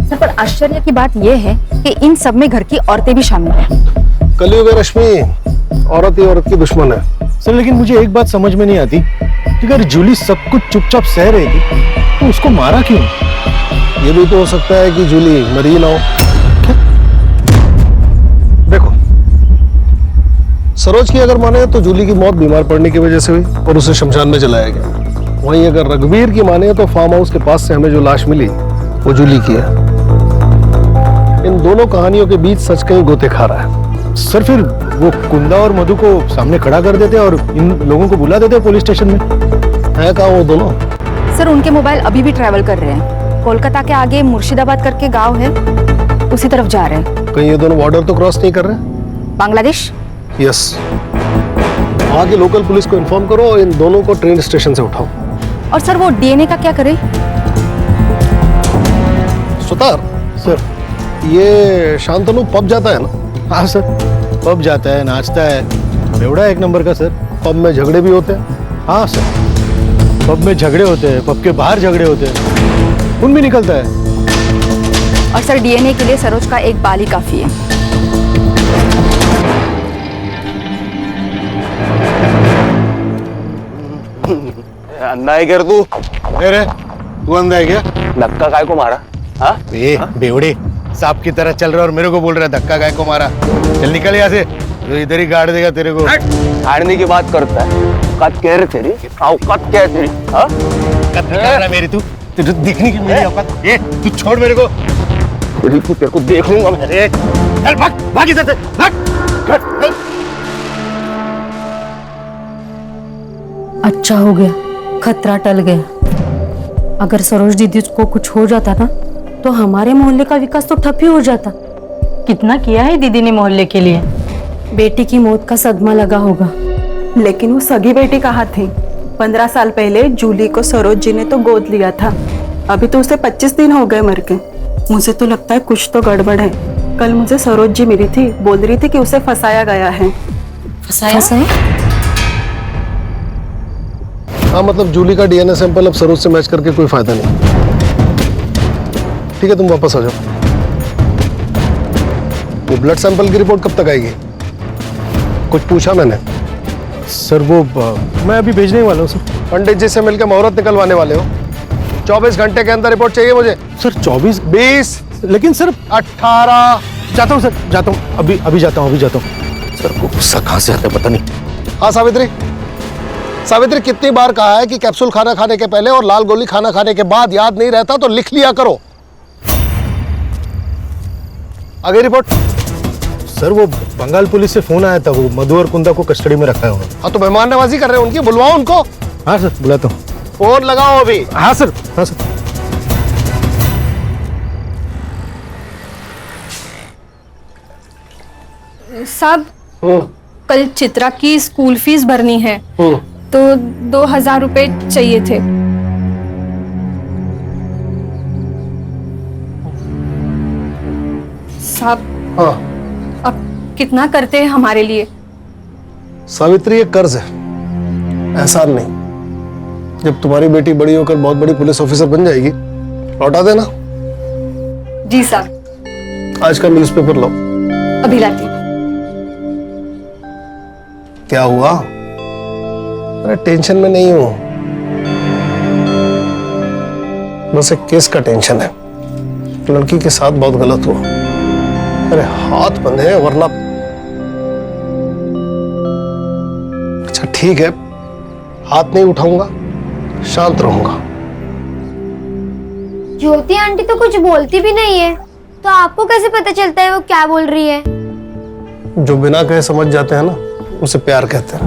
सर पर आश्चर्य की बात यह है कि इन सब में घर की औरतें भी शामिल हैं। कलयुग है रश्मि, औरत ही औरत की दुश्मन है। सर लेकिन मुझे एक बात समझ में नहीं आती कि अगर जूली सब कुछ चुपचाप सह रही थी तो उसको मारा क्यों? ये भी तो हो सकता है कि जूली मरी ना हो। देखो, सरोज की अगर माने तो जूली की मौत बीमार पड़ने की वजह से हुई और उसे शमशान में जलाया गया। वहीं अगर रघुवीर की माने तो फार्म हाउस के पास से हमें जो लाश मिली वो जूली की है। इन दोनों कहानियों के बीच सच कहीं गोते खा रहा है। सर फिर वो कुंदा और मधु को सामने खड़ा कर देते और इन लोगों को बुला देते पुलिस स्टेशन में। है कहाँ वो दोनों? सर उनके मोबाइल अभी भी ट्रैवल कर रहे हैं। कोलकाता के आगे मुर्शिदाबाद करके गांव है, उसी तरफ जा रहे हैं। कहीं ये दोनों बॉर्डर तो क्रॉस नहीं कर रहे? बांग्लादेश? यस। वहाँ की लोकल पुलिस को इन्फॉर्म करो और इन दोनों को ट्रेन स्टेशन से उठाओ। और सर वो डीएनए का क्या करें? सुतार सर, ये शांतनु पब जाता है ना? हाँ सर, पब जाता है, नाचता है, बेवड़ा एक नंबर का सर। पब में झगड़े भी होते हैं? हाँ सर, पब में झगड़े होते हैं, पब के बाहर झगड़े होते हैं, खून भी निकलता है। और सर डीएनए के लिए सरोज का एक बाल ही काफी है। अंधा है क्या तू? अरे तू अंधा है क्या? धक्का काय को मारा? हाँ? बेवड़े सांप की तरह चल रहा और मेरे को बोल रहा है धक्का काय को मारा। चल निकल यहाँ से, तो इधर ही गाड़ देगा तेरे को। हारने की बात करता है। औकात क्या है तेरी? औकात क्या है तेरी? हाँ? औकात निकाल रहा मेरी तू दिखने की मेरी औकात। ये तू छोड़ मेरे को। तेरे को देख लूंगा मैं। चल भाग, भाग इधर से, भाग। अच्छा हो गया, खतरा टल गया। अगर सरोज दीदी को कुछ हो जाता ना तो हमारे मोहल्ले का विकास तो ठप ही हो जाता। कितना किया है दीदी ने मोहल्ले के लिए। बेटी की मौत का सदमा लगा होगा। लेकिन वो सगी बेटी कहाँ थी? 15 साल पहले जूली को सरोज जी ने तो गोद लिया था। अभी तो उसे 25 दिन हो गए मर के। मुझे तो लगता है कुछ तो गड़बड़ है। कल मुझे सरोज जी मिली थी, बोल रही थी कि उसे फंसाया गया है। फंसाया? हाँ मतलब जूली का डीएनए सैंपल अब सरोज से मैच करके कोई फायदा नहीं। ठीक है तुम वापस आ जाओ। वो ब्लड सैंपल की रिपोर्ट कब तक आएगी? कुछ पूछा मैंने? सर वो मैं अभी भेजने वाला हूँ सर। पंडित जी से मिलकर मुहूर्त निकलवाने वाले हो। 24 घंटे के अंदर रिपोर्ट चाहिए मुझे। सर 24? 20? लेकिन सर 18। जाता हूँ सर, जाता हूँ, अभी जाता हूँ, सर को गुस्सा कहाँ से आता है पता नहीं। हाँ सावित्री, सावित्री कितनी बार कहा है कि कैप्सूल खाना खाने के पहले और लाल गोली खाना खाने के बाद याद नहीं रहता तो लिख लिया करो। आगे रिपोर्ट। सर वो बंगाल पुलिस से फोन आया था, वो मधु और कुंदा को कस्टडी में रखा है उन्होंने। हाँ तो मेहमान नवाजी कर रहे हैं उनकी, बुलवाओ उनको। हाँ सर बुलाता हूँ। फोन लगाओ अभी। हाँ सर, हाँ सर। साहब कल चित्रा की स्कूल फीस भरनी है तो 2000 रुपए चाहिए थे। साहब हाँ अब कितना करते हैं हमारे लिए? सावित्री ये कर्ज है, एहसान नहीं। जब तुम्हारी बेटी बड़ी होकर बहुत बड़ी पुलिस ऑफिसर बन जाएगी लौटा देना। जी साहब। आज का न्यूज़पेपर लो। अभी लाती हूँ। क्या हुआ? अरे टेंशन में नहीं हूं, बस एक केस का टेंशन है। लड़की के साथ बहुत गलत हुआ। अरे हाथ बंधे हैं वरना। अच्छा ठीक है, हाथ नहीं उठाऊंगा, शांत रहूंगा। ज्योति आंटी तो कुछ बोलती भी नहीं है, तो आपको कैसे पता चलता है वो क्या बोल रही है? जो बिना कहे समझ जाते हैं ना, उसे प्यार कहते हैं।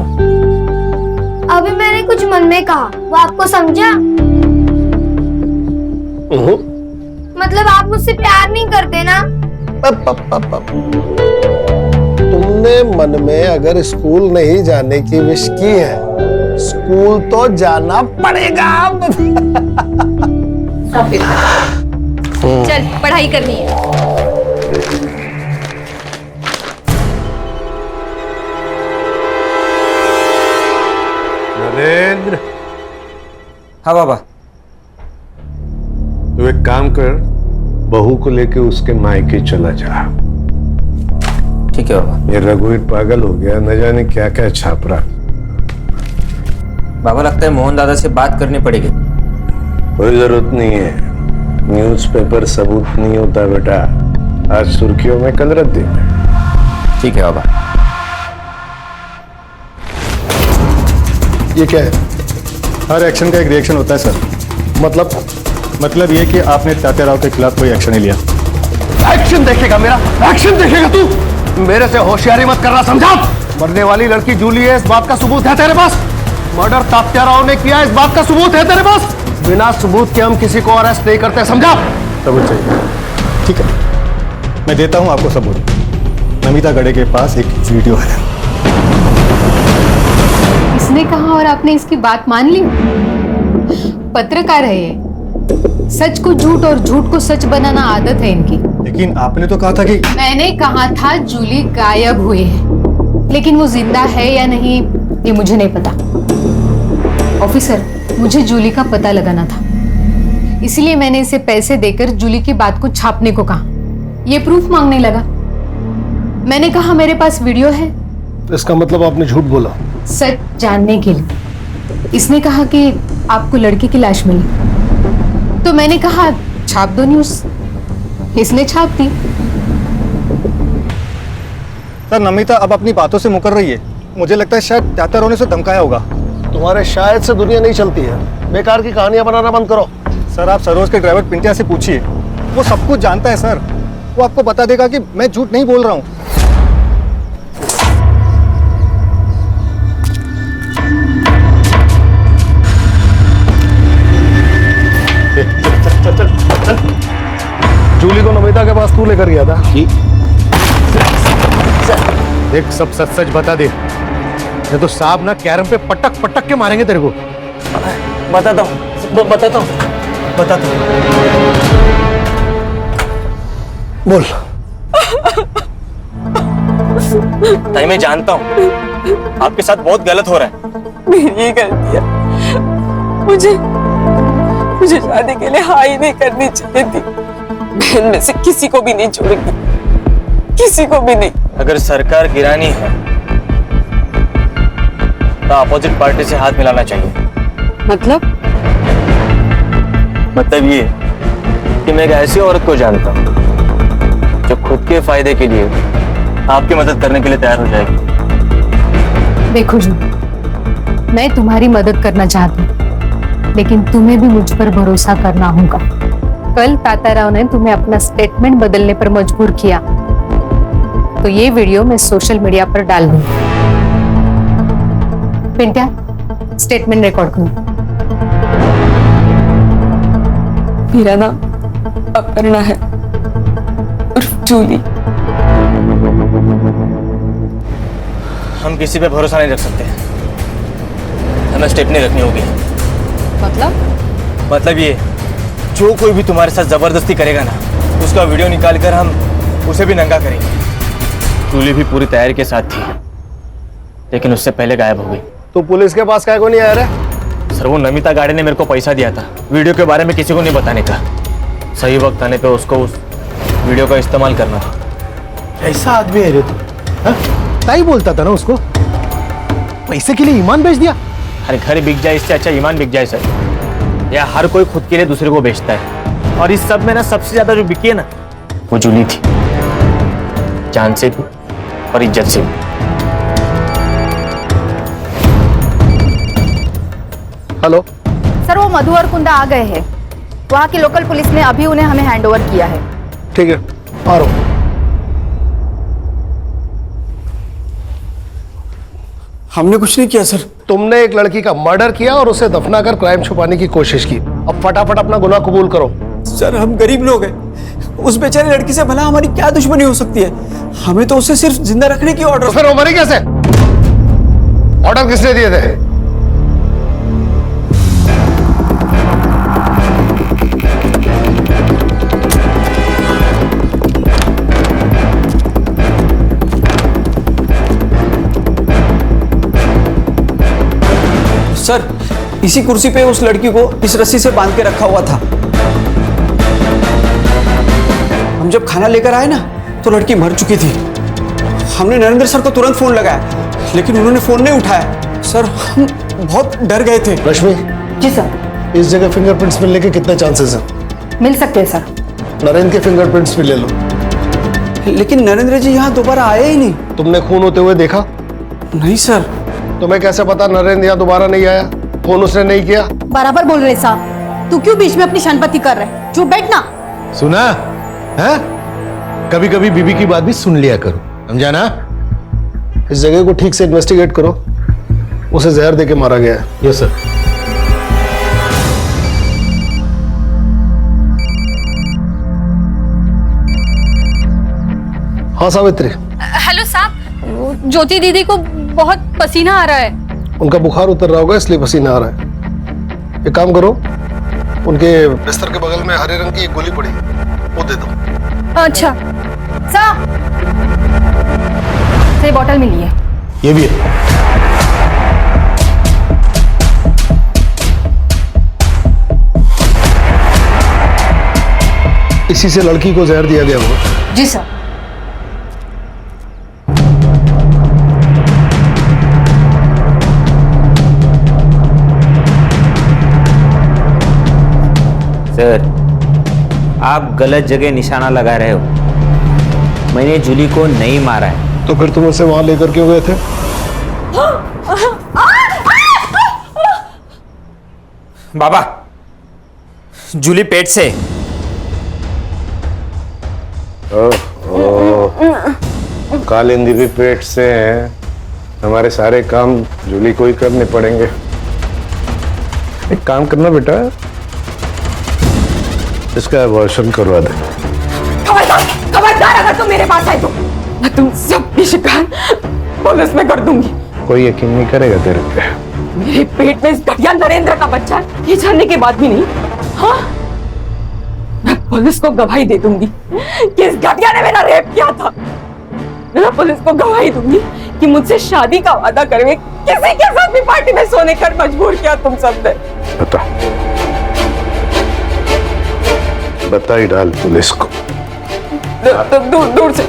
अभी मैंने कुछ मन में कहा, वो आपको समझा? मतलब आप मुझसे प्यार नहीं करते ना? तुमने मन में अगर स्कूल नहीं जाने की विश की है, स्कूल तो जाना पड़ेगा। चल पढ़ाई करनी है। नरेंद्र। हाँ बाबा। तू एक काम कर, बहू को लेके उसके मायके चला जा। ठीक है बाबा। ये रघुवीर पागल हो गया, न जाने क्या क्या छाप रहा। बाबा लगता है मोहन दादा से बात करनी पड़ेगी। कोई जरूरत नहीं है, न्यूज़पेपर सबूत नहीं होता बेटा। आज सुर्खियों में, कल रद्दी में। ठीक है बाबा। ये क्या है? हर एक्शन का एक रिएक्शन होता है सर। मतलब ये कि आपने तात्याराव के खिलाफ कोई एक्शन नहीं लिया। एक्शन देखेगा मेरा? एक्शन देखेगा तू? मेरे से होशियारी मत करना, समझा? मरने वाली लड़की जूली है, इस बात का सबूत है तेरे पास? मर्डर तात्याराव ने किया, इस बात का सबूत है तेरे पास? बिना सबूत के हम किसी को अरेस्ट नहीं करते, समझा? सबूत चाहिए? ठीक है, मैं देता हूं आपको सबूत। नमिता गड़े के पास एक वीडियो है। इसने कहा और आपने इसकी बात मान ली? पत्रकार है ये, सच को झूठ और झूठ को सच बनाना आदत है इनकी। लेकिन आपने तो कहा था कि... मैंने कहा था जूली गायब हुई है, लेकिन वो जिंदा है या नहीं ये मुझे नहीं पता। ऑफिसर, मुझे जूली का पता लगाना था, इसलिए मैंने इसे पैसे देकर जूली की बात को छापने को कहा। ये प्रूफ मांगने लगा। मैंने कहा मेरे पास वीडियो है। इसका मतलब आपने झूठ बोला? सच जानने के लिए। इसने कहा कि आपको लड़की की लाश मिली, तो मैंने कहा छाप दो न्यूज़। इसने छाप दी। सर, नमिता अब अपनी बातों से मुकर रही है। मुझे लगता है शायद तात्याराव ने उसे धमकाया होगा। तुम्हारे शायद से दुनिया नहीं चलती है। बेकार की कहानियां बनाना बंद करो। सर, आप सरोज के ड्राइवर पिंटिया से पूछिए, वो सब कुछ जानता है सर। वो आपको बता देगा कि मैं झूठ नहीं बोल रहा हूँ। चल। जूली को नमिता के पास तू लेकर गया था? जी। देख, सब सच सच बता दे, नहीं तो साहब ना कैरम पे पटक पटक के मारेंगे तेरे को। बताता हूँ। बोल। ताई, मैं जानता हूँ आपके साथ बहुत गलत हो रहा है। मेरी ही गलती है। मुझे शादी के लिए हाँ ही नहीं करनी चाहिए थी। बहन में से किसी को भी नहीं छोड़ूंगी, किसी को भी नहीं। अगर सरकार गिरानी है तो अपोजिट पार्टी से हाथ मिलाना चाहिए। मतलब ये कि मैं एक ऐसी औरत को जानता हूँ जो खुद के फायदे के लिए आपकी मदद करने के लिए तैयार हो जाएगी। देखो जू, मैं तुम्हारी मदद करना चाहती हूँ, लेकिन तुम्हें भी मुझ पर भरोसा करना होगा। कल तात्याराव ने तुम्हें अपना स्टेटमेंट बदलने पर मजबूर किया, तो ये वीडियो मैं सोशल मीडिया पर डाल दूंगी। पिंट्या, स्टेटमेंट रिकॉर्ड करो। मेरा नाम अपर्णा है, उर्फ जूली। हम किसी पे भरोसा नहीं रख सकते, हमें स्टेप नहीं रखनी होगी। मतलब ये, जो कोई भी तुम्हारे साथ जबरदस्ती करेगा ना, उसका वीडियो निकाल कर हम उसे भी नंगा करेंगे। जूली भी पूरी तैयारी के साथ थी, लेकिन उससे पहले गायब हो गई। तो पुलिस के पास काहे को नहीं आया रे? सर, वो नमिता गाड़े ने मेरे को पैसा दिया था वीडियो के बारे में किसी को नहीं बताने का। सही वक्त आने पे उसको उस वीडियो का इस्तेमाल करना था। ऐसा आदमी है रे तू? ताई बोलता था ना उसको, पैसे के लिए ईमान बेच दिया। अरे घर बिक जाए इससे अच्छा ईमान बिक जाए सर। या हर कोई खुद के लिए दूसरे को बेचता है, और इस सब में ना सबसे ज्यादा जो बिकी है ना, वो जूली थी, जान से भी और इज्जत से भी। हेलो सर, वो मधु और कुंदा आ गए हैं। वहाँ की लोकल पुलिस ने अभी उन्हें हमें हैंडओवर किया है। ठीक है, आ रहा हूं। हमने कुछ नहीं किया सर। तुमने एक लड़की का मर्डर किया और उसे दफनाकर क्राइम छुपाने की कोशिश की। अब फटाफट अपना गुनाह कबूल करो। सर हम गरीब लोग हैं, उस बेचारी लड़की से भला हमारी क्या दुश्मनी हो सकती है? हमें तो उसे सिर्फ जिंदा रखने की ऑर्डर। तो फिर वो मरी कैसे? ऑर्डर किसने दिए थे? सर इसी कुर्सी पे उस लड़की को इस रस्सी से बांध के रखा हुआ था। हम जब खाना लेकर आए ना तो लड़की मर चुकी थी। हमने नरेंद्र सर को तुरंत फोन लगाया लेकिन उन्होंने फोन नहीं उठाया। सर हम बहुत डर गए थे। रश्मि। जी सर। इस जगह फिंगरप्रिंट्स मिलने के कितने चांसेस हैं? मिल सकते हैं सर। नरेंद्र के फिंगरप्रिंट्स भी ले लो। लेकिन नरेंद्र जी यहाँ दोबारा आए ही नहीं। तुमने खून होते हुए देखा? नहीं सर। तुम्हें कैसे पता नरेंद्र यहाँ दोबारा नहीं आया? फोन उसने नहीं किया? बराबर बोल रहे साहब। तू क्यों बीच में अपनी शनपति कर रहे? चुप बैठना। सुना है? कभी कभी बीबी की बात भी सुन लिया करो, समझा ना? इस जगह को ठीक से इन्वेस्टिगेट करो। उसे जहर देके मारा गया है। Yes sir. हाँ सावित्री। हेलो साहब, ज्योति दीदी को बहुत पसीना आ रहा है। उनका बुखार उतर रहा होगा इसलिए पसीना आ रहा है। एक काम करो, उनके बिस्तर के बगल में हरे रंग की एक गोली पड़ी, वो दे दो। अच्छा साहब, ये बोतल मिली है। ये भी है। इसी से लड़की को जहर दिया गया होगा। जी सर। सर आप गलत जगह निशाना लगा रहे हो। मैंने जूली को नहीं मारा है। तो फिर तुम उसे वहां लेकर क्यों गए थे? बाबा जूली पेट से। कालिंदी भी पेट से है। हमारे सारे काम जूली को ही करने पड़ेंगे। एक काम करना बेटा, इसका अबॉर्शन करवा दे। खबरदार अगर तुम मेरे पास आए तो मैं तुम सबकी शिकायत पुलिस में कर दूंगी। कोई यकीन नहीं करेगा तेरे पे। मेरे पेट में इस घटिया नरेंद्र का बच्चा है, ये जानने के बाद भी नहीं। हाँ, मैं पुलिस को गवाही दे दूंगी कि इस घटिया ने मेरा रेप किया था। मैं पुलिस को गवाही दूंगी कि मुझसे शादी का वादा करके किसी के साथ भी पार्टी में सोने कर मजबूर किया तुम सबने। बता ही डाल पुलिस को। दूर दूर से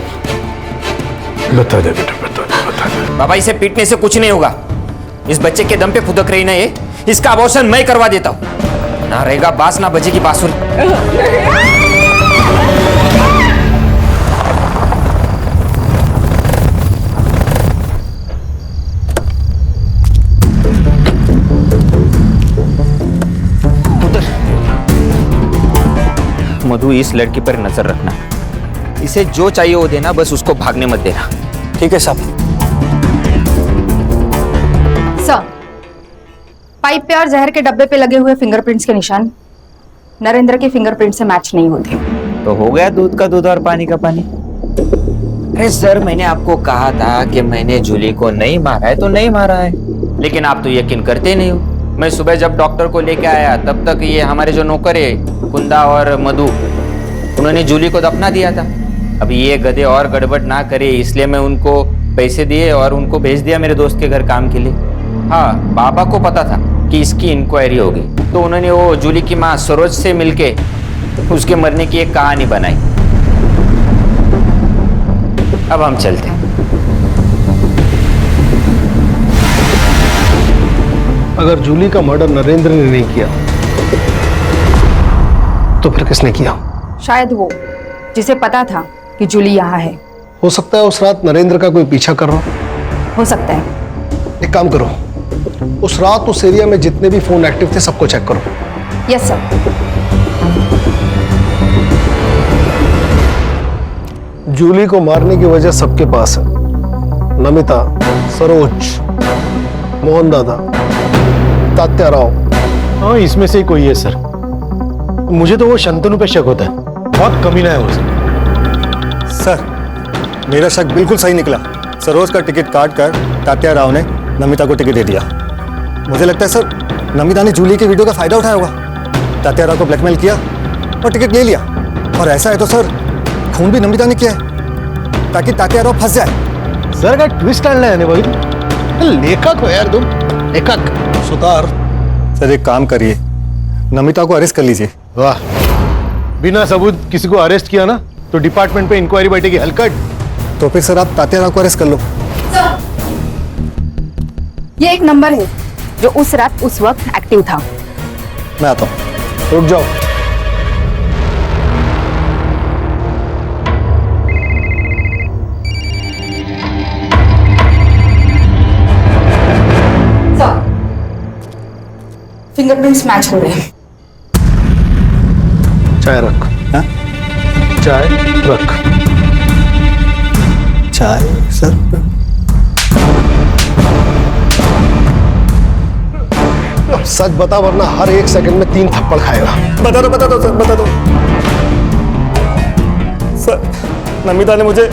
बता दे बेटा, बता दे। बाबा इसे पीटने से कुछ नहीं होगा। इस बच्चे के दम पे फुदक रही ना ये, इसका अबॉर्शन मैं करवा देता हूँ। ना रहेगा बांस ना बजेगी बांसुरी। मधु इस लड़की पर नजर रखना। इसे जो चाहिए वो देना, बस उसको भागने मत देना। ठीक है साहब। सर, पाइप पे और जहर के डब्बे पे लगे हुए फिंगरप्रिंट्स के निशान नरेंद्र के फिंगरप्रिंट से मैच नहीं होते। तो हो गया दूध का दूध और पानी का पानी। अरे सर मैंने आपको कहा था कि मैंने जूली को नहीं मारा है तो नहीं मारा है, लेकिन आप तो यकीन करते नहीं हो। मैं सुबह जब डॉक्टर को लेके आया तब तक ये हमारे जो नौकर है कुंदा और मधु, उन्होंने जूली को दफना दिया था। अब ये गधे और गड़बड़ ना करे इसलिए मैं उनको पैसे दिए और उनको भेज दिया मेरे दोस्त के घर काम के लिए। हाँ, बाबा को पता था कि इसकी इंक्वायरी होगी तो उन्होंने वो जूली की माँ सरोज से मिलके उसके मरने की एक कहानी बनाई। अब हम चलते हैं। अगर जूली का मर्डर नरेंद्र ने नहीं किया तो फिर किसने किया? शायद वो जिसे पता था कि जूली यहाँ है। हो सकता है उस रात नरेंद्र का कोई पीछा कर रहा हो सकता है। एक काम करो, उस रात उस एरिया में जितने भी फोन एक्टिव थे सबको चेक करो। Yes sir. जूली को मारने की वजह सबके पास है। नमिता, सरोज, मोहन दादा, तात्याराव। हाँ, इसमें से ही कोई है सर। मुझे तो वो शंतनु पे शक होता है, बहुत कमीना है वो सर। मेरा शक बिल्कुल सही निकला। सरोज का टिकट काट कर तात्याराव ने नमिता को टिकट दे दिया। मुझे लगता है सर नमिता ने जूली के वीडियो का फायदा उठाया होगा, तात्याराव को ब्लैकमेल किया और टिकट ले लिया। और ऐसा है तो सर खून भी नमिता ने किया है ताकि तात्याराव फंस जाए। सर का ट्विस्ट डालना है भाई, लेखक हो यार तुम, लेखक। सुतार सर एक काम करिए, नमिता को अरेस्ट कर लीजिए। वाह, बिना सबूत किसी को अरेस्ट किया ना तो डिपार्टमेंट पे इंक्वायरी बैठेगी हलकट। तो फिर सर आप तात्याराव को अरेस्ट कर लो। ये एक नंबर है जो उस रात उस वक्त एक्टिव था। मैं आता हूँ। रुक जाओ। फिंगरप्रिंट्स मैच हो रहे हैं। चाय रख। हाँ? चाय रख। चाय सर। सच बता वरना हर एक सेकंड में 3 थप्पड़ खाएगा। बता दो सर, बता दो सर। नमिता ने मुझे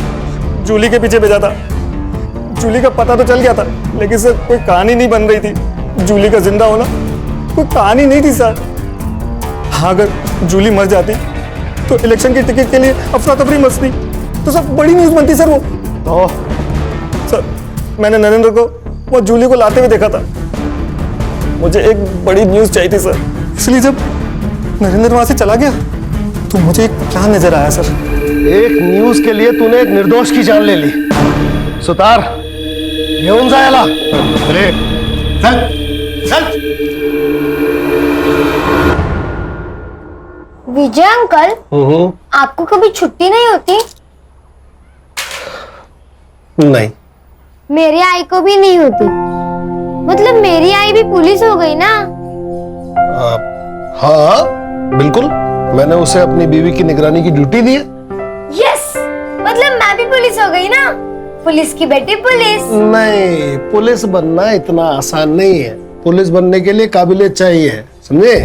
जूली के पीछे भेजा था। जूली का पता तो चल गया था, लेकिन सर कोई कहानी नहीं बन रही थी। जूली का जिंदा होना कोई कहानी नहीं थी सर। हाँ, अगर जूली मर जाती तो इलेक्शन की टिकट के लिए अफरा तफरी मचती तो सब बड़ी न्यूज बनती सर। वो सर मैंने नरेंद्र को वो जूली को लाते हुए देखा था। मुझे एक बड़ी न्यूज चाहिए थी सर, इसलिए जब नरेंद्र वहां से चला गया तो मुझे एक प्लान नजर आया सर। एक न्यूज के लिए तूने एक निर्दोष की जान ले ली। सुतार घेऊन जायला। अरे चल चल। विजय अंकल, आपको कभी छुट्टी नहीं होती? नहीं। मेरी आई को भी नहीं होती। मतलब मेरी आई भी पुलिस हो गई ना? हाँ बिल्कुल, मैंने उसे अपनी बीवी की निगरानी की ड्यूटी दी है। यस, मतलब मैं भी पुलिस हो गई ना? पुलिस की बेटी पुलिस। नहीं, पुलिस बनना इतना आसान नहीं है। पुलिस बनने के लिए काबिलियत चाहिए, समझे?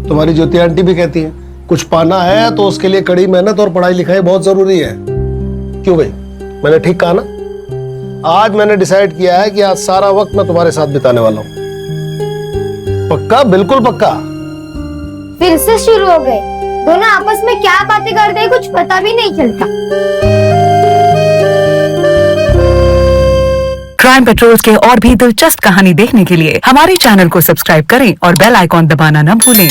तुम्हारी ज्योति आंटी भी कहती है कुछ पाना है तो उसके लिए कड़ी मेहनत और पढ़ाई लिखाई बहुत जरूरी है। क्यों भाई, मैंने ठीक कहा ना? आज मैंने डिसाइड किया है कि आज सारा वक्त मैं तुम्हारे साथ बिताने वाला हूँ। पक्का? बिल्कुल पक्का। फिर से शुरू हो गए। दोनों आपस में क्या बातें करते हैं कुछ पता भी नहीं चलता। क्राइम पेट्रोल्स के और भी दिलचस्प कहानी देखने के लिए हमारे चैनल को सब्सक्राइब करें और बेल आइकॉन दबाना न भूलें।